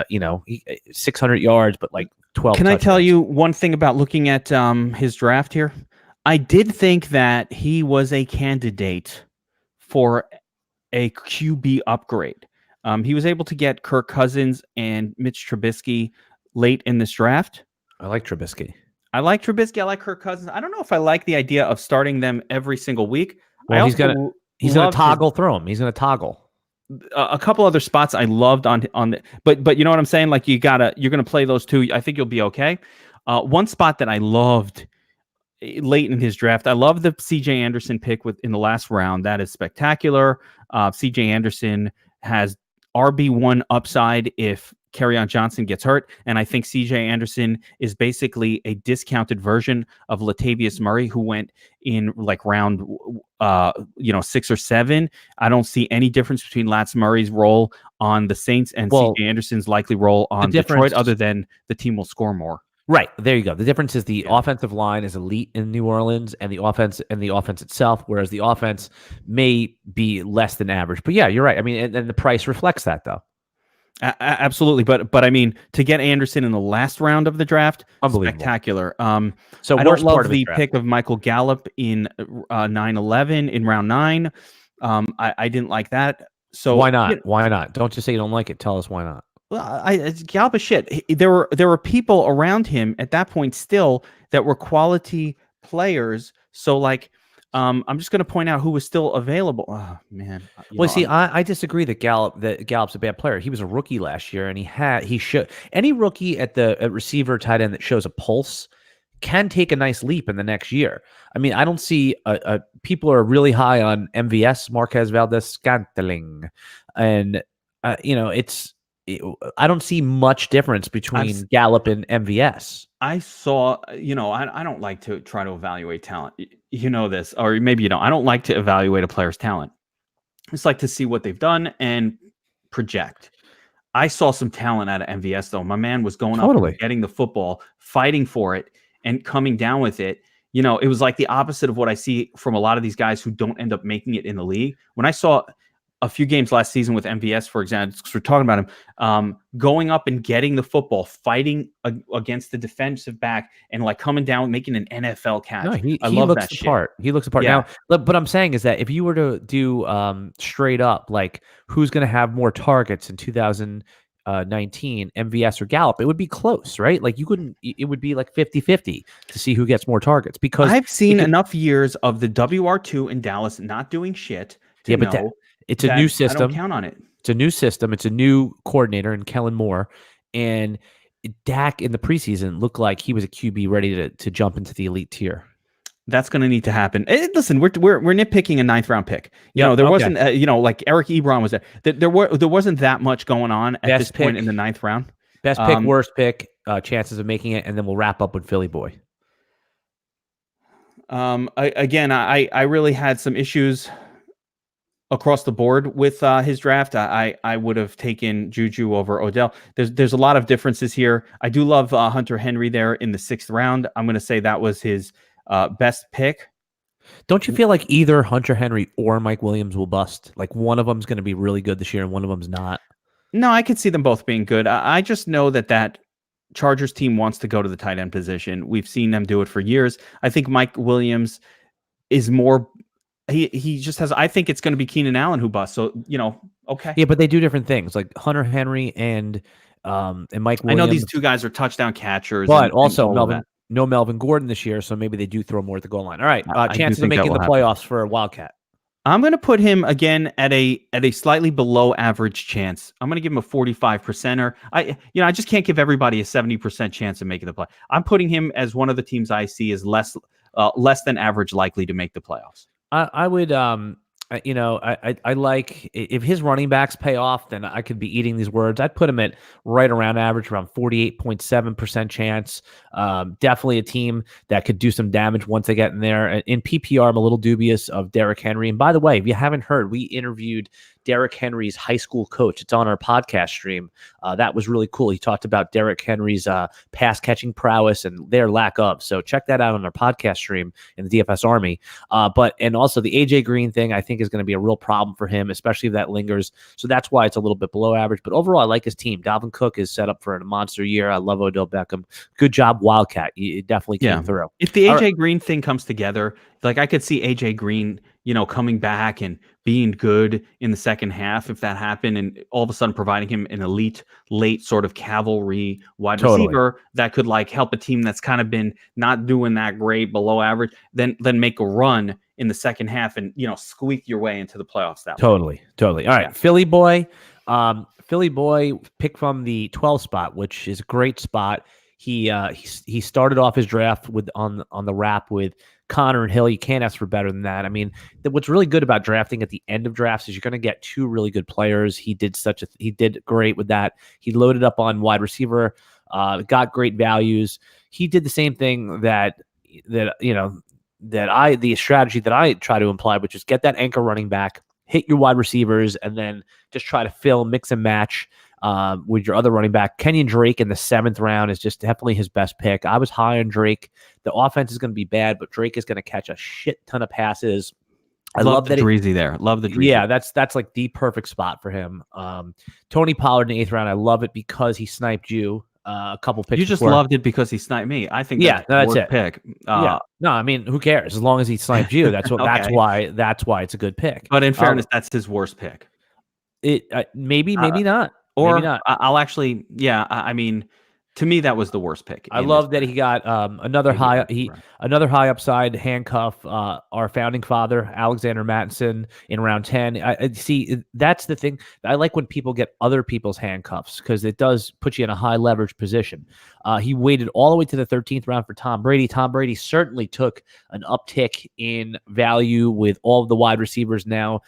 600 yards, but like 12. Can I tell you one thing about looking at his draft here? I did think that he was a candidate for a QB upgrade. He was able to get Kirk Cousins and Mitch Trubisky late in this draft. I like Trubisky. I like Kirk Cousins. I don't know if I like the idea of starting them every single week. Well, he's gonna toggle through them. He's gonna toggle. A couple other spots I loved on the, but you know what I'm saying? Like you're gonna play those two. I think you'll be okay. One spot that I loved late in his draft, I love the CJ Anderson pick in the last round. That is spectacular. CJ Anderson has RB1 upside if Kerryon Johnson gets hurt, and I think CJ Anderson is basically a discounted version of Latavius Murray, who went in like round 6 or 7. I don't see any difference between Lats Murray's role on the Saints and CJ Anderson's likely role on Detroit, other than the team will score more. Right. There you go. The difference is the offensive line is elite in New Orleans, and the offense itself, whereas the offense may be less than average. But yeah, you're right. I mean, and the price reflects that, though. Absolutely. But I mean, to get Anderson in the last round of the draft, spectacular. So I don't love the pick of Michael Gallup in 9-11 in round 9. I didn't like that. So why not? Why not? Don't just say you don't like it. Tell us why not. Gallup is shit. There were people around him at that point still that were quality players. So like, I'm just going to point out who was still available. Oh man, Well, see, I disagree that Gallup's a bad player. He was a rookie last year, and he should any rookie at receiver tight end that shows a pulse can take a nice leap in the next year. I mean, I don't see people are really high on MVS, Marquez Valdez Scantling, and I don't see much difference between Gallup and MVS. I saw, I don't like to try to evaluate talent. You know this, or maybe you don't. I don't like to evaluate a player's talent. It's like to see what they've done and project. I saw some talent out of MVS, though. My man was going up and getting the football, fighting for it, and coming down with it. It was like the opposite of what I see from a lot of these guys who don't end up making it in the league. When I saw a few games last season with MVS, for example, because we're talking about him, going up and getting the football, fighting against the defensive back, and like coming down, making an NFL catch. No, he love looks that the shit. part. He looks the part. Yeah. Now, but I'm saying is that if you were to do straight up, like who's going to have more targets in 2019, MVS or Gallup, it would be close, right? Like you couldn't, it would be like 50-50 to see who gets more targets because I've seen enough years of the WR2 in Dallas not doing shit to know. It's a new system. I don't count on it. It's a new system. It's a new coordinator in Kellen Moore. And Dak in the preseason looked like he was a QB ready to jump into the elite tier. That's going to need to happen. Listen, we're nitpicking a 9th round pick. There wasn't, like Eric Ebron was there. There wasn't that much going on at this point in the 9th round. Best pick, worst pick, chances of making it, and then we'll wrap up with Philly Boy. I really had some issues across the board with his draft. I would have taken Juju over Odell. There's a lot of differences here. I do love Hunter Henry there in the 6th round. I'm going to say that was his best pick. Don't you feel like either Hunter Henry or Mike Williams will bust? Like one of them's going to be really good this year and one of them's not? No, I could see them both being good. I just know that Chargers team wants to go to the tight end position. We've seen them do it for years. I think Mike Williams is more... He just has. I think it's going to be Keenan Allen who busts. So okay. Yeah, but they do different things. Like Hunter Henry and Mike Williams. I know these two guys are touchdown catchers, but also Melvin Gordon this year. So maybe they do throw more at the goal line. All right, chances of making the playoffs for a Wildcat. I'm going to put him again at a slightly below average chance. I'm going to give him a 45%er. I just can't give everybody a 70% chance of making the play. I'm putting him as one of the teams I see as less than average likely to make the playoffs. I would, I like if his running backs pay off, then I could be eating these words. I'd put him at right around average, around 48.7% chance. Definitely a team that could do some damage once they get in there. In PPR, I'm a little dubious of Derrick Henry. And by the way, if you haven't heard, we interviewed Derrick Henry's high school coach. It's on our podcast stream. That was really cool. He talked about Derrick Henry's pass catching prowess and their lack of. So check that out on our podcast stream in the DFS Army. And also the AJ Green thing, I think is going to be a real problem for him, especially if that lingers. So that's why it's a little bit below average. But overall, I like his team. Dalvin Cook is set up for a monster year. I love Odell Beckham. Good job, Wildcat. It definitely came through. If the AJ Green thing comes together, like I could see AJ Green, coming back and being good in the second half if that happened, and all of a sudden providing him an elite late sort of cavalry wide receiver that could like help a team that's kind of been not doing that great, below average, then make a run in the second half and squeak your way into the playoffs that way. Totally. All right, Philly Boy. Philly Boy picked from the 12 spot, which is a great spot. He started off his draft on the wrap with Connor and Hill. You can't ask for better than that. I mean, what's really good about drafting at the end of drafts is you're going to get two really good players. He did great with that. He loaded up on wide receiver, got great values. He did the same thing the strategy that I try to imply, which is get that anchor running back, hit your wide receivers, and then just try to mix and match with your other running back. Kenyon Drake in the 7th round is just definitely his best pick. I was high on Drake. The offense is going to be bad, but Drake is going to catch a shit ton of passes. I love the Dreezy there. Love the Dreezy. Yeah, that's like the perfect spot for him. Tony Pollard in the 8th round. I love it because he sniped you a couple picks. You just loved it because he sniped me. I think that's it. Pick. No, I mean, who cares? As long as he sniped you, that's what. Okay. That's why it's a good pick. But in fairness, that's his worst pick. Maybe not. Maybe Or not. I'll actually, yeah. I mean, to me, that was the worst pick I in this love that he draft. got another Maybe high I'm wrong. another high upside handcuff. Our founding father Alexander Mattinson in round 10. I see. That's the thing. I like when people get other people's handcuffs because it does put you in a high leverage position. He waited all the way to the 13th round for Tom Brady. Tom Brady certainly took an uptick in value with all of the wide receivers now.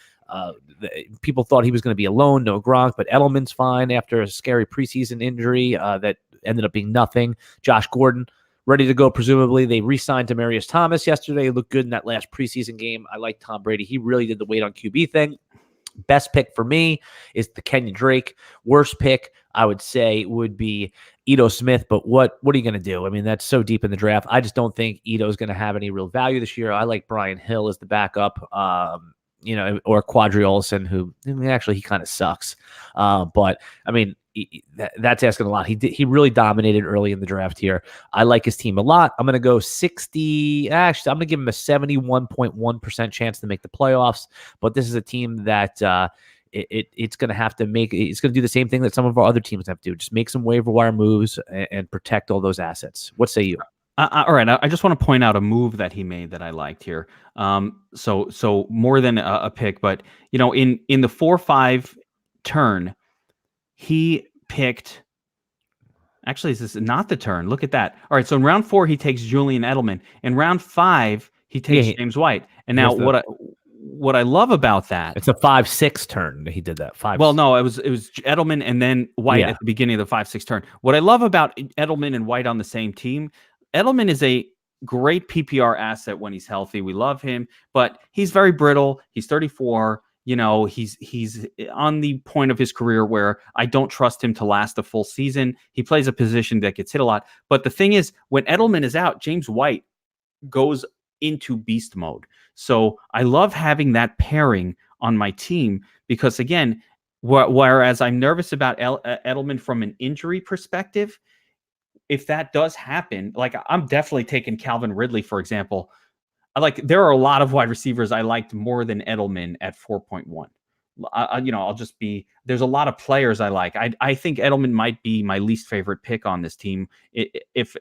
People thought he was going to be alone, no Gronk, but Edelman's fine after a scary preseason injury that ended up being nothing. Josh Gordon, ready to go, presumably. They re-signed Demaryius Thomas yesterday. He looked good in that last preseason game. I like Tom Brady. He really did the wait on QB thing. Best pick for me is the Kenyon Drake. Worst pick, I would say, would be Ito Smith. But what are you going to do? I mean, that's so deep in the draft. I just don't think Ito is going to have any real value this year. I like Brian Hill as the backup. Or Quadri Olson, who actually he kind of sucks. But I mean, that's asking a lot. He really dominated early in the draft here. I like his team a lot. I'm going to go 60. Actually, I'm going to give him a 71.1% chance to make the playoffs. But this is a team that it's going to have to make. It's going to do the same thing that some of our other teams have to do. Just make some waiver wire moves and protect all those assets. What say you? All right, I just want to point out a move that he made that I liked here. So more than a pick, but in the 4-5 turn, he picked. Actually, this is not the turn. Look at that. All right, so in round 4, he takes Julian Edelman. In round 5, he takes James White. And now what I love about that, it's a 5-6 turn. He did that 5. Well, no, it was Edelman and then White at the beginning of the 5-6 turn. What I love about Edelman and White on the same team, Edelman is a great PPR asset when he's healthy. We love him, but he's very brittle. He's 34. He's on the point of his career where I don't trust him to last a full season. He plays a position that gets hit a lot. But the thing is, when Edelman is out, James White goes into beast mode. So I love having that pairing on my team because, again, whereas I'm nervous about Edelman from an injury perspective, if that does happen, like I'm definitely taking Calvin Ridley, for example. There are a lot of wide receivers I liked more than Edelman at 4.1. There's a lot of players I like. I think Edelman might be my least favorite pick on this team. If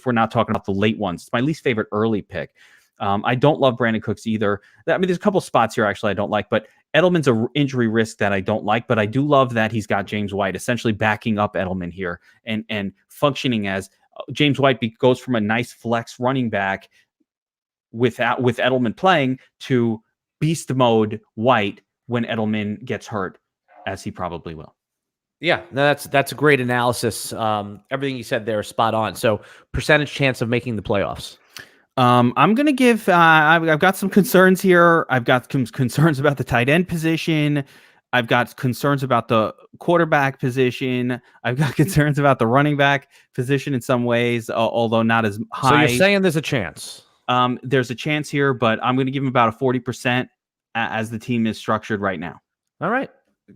we're not talking about the late ones, it's my least favorite early pick. I don't love Brandon Cooks either. I mean, there's a couple spots here actually I don't like, but Edelman's an injury risk that I don't like, but I do love that he's got James White essentially backing up Edelman here and functioning as James White goes from a nice flex running back with Edelman playing to beast mode White when Edelman gets hurt, as he probably will. Yeah, that's a great analysis. Everything you said there is spot on. So percentage chance of making the playoffs. I'm going to give, I've got some concerns here. I've got some concerns about the tight end position. I've got concerns about the quarterback position. I've got concerns about the running back position in some ways, although not as high. So you're saying there's a chance? There's a chance here, but I'm going to give him about a 40% as the team is structured right now. All right.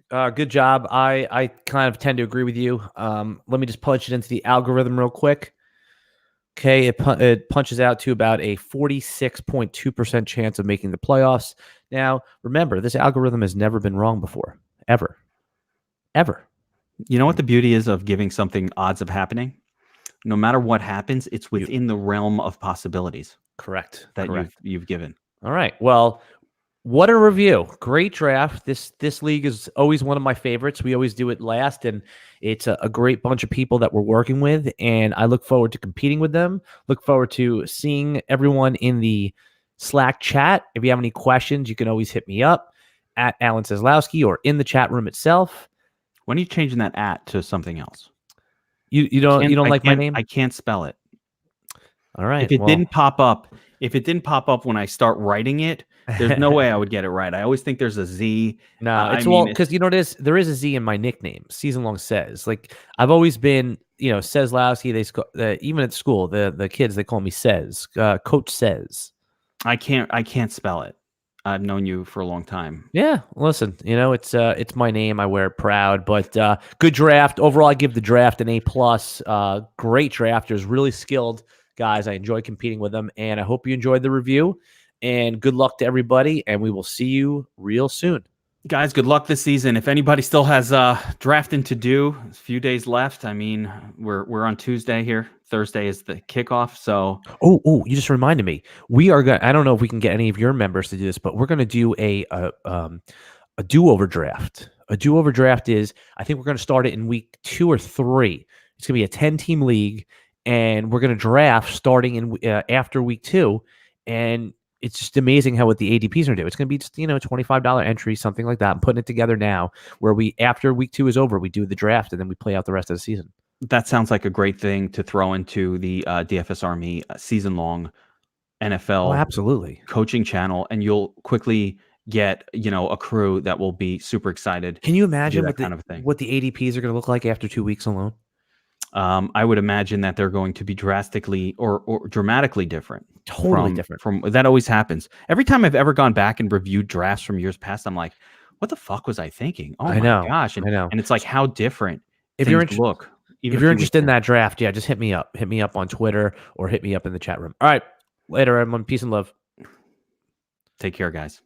Good job. I kind of tend to agree with you. Let me just punch it into the algorithm real quick. Okay, it punches out to about a 46.2% chance of making the playoffs. Now, remember, this algorithm has never been wrong before. Ever. You know what the beauty is of giving something odds of happening? No matter what happens, it's within the realm of possibilities. Correct. That you've given. All right. Well, what a review. Great draft. This league is always one of my favorites. We always do it last, and it's a great bunch of people that we're working with, and I look forward to competing with them. Look forward to seeing everyone in the Slack chat. If you have any questions, you can always hit me up at Alan Seslowski or in the chat room itself. When are you changing that at to something else? You don't like my name? I can't spell it. All right. If it didn't pop up when I start writing it, there's no way I would get it right. I always think there's a Z. No, because there is a Z in my nickname. Season long says. Like I've always been, Seslowski. Even at school, the kids they call me Says. Coach Says. I can't spell it. I've known you for a long time. Yeah, listen, it's my name. I wear it proud. But good draft overall. I give the draft an A+. Great drafters, really skilled guys. I enjoy competing with them, and I hope you enjoyed the review. And good luck to everybody, and we will see you real soon. Guys, good luck this season. If anybody still has drafting to do, a few days left. I mean, we're on Tuesday here. Thursday is the kickoff. So You just reminded me. We are going. I don't know if we can get any of your members to do this, but we're going to do a do-over draft. A do-over draft is, I think we're going to start it in week 2 or 3. It's going to be a 10-team league, and we're going to draft starting in after week 2, and it's just amazing how what the ADPs are doing. It's going to be just, $25 entry, something like that. I'm putting it together now, where we, after week 2 is over, we do the draft, and then we play out the rest of the season. that sounds like a great thing to throw into the DFS Army season-long NFL Oh, absolutely. coaching channel, and you'll quickly get a crew that will be super excited. Can you to do imagine that what kind of thing. what the ADPs are going to look like after 2 weeks alone? I would imagine that they're going to be drastically or dramatically different. Totally different. From that always happens. Every time I've ever gone back and reviewed drafts from years past, I'm like, what the fuck was I thinking? Oh I my know. gosh. I know. And it's like how different If you're things look. Even If a you're few interested weeks in that draft, yeah, just hit me up. Hit me up on Twitter or hit me up in the chat room. All right. Later, everyone. Peace and love. Take care, guys.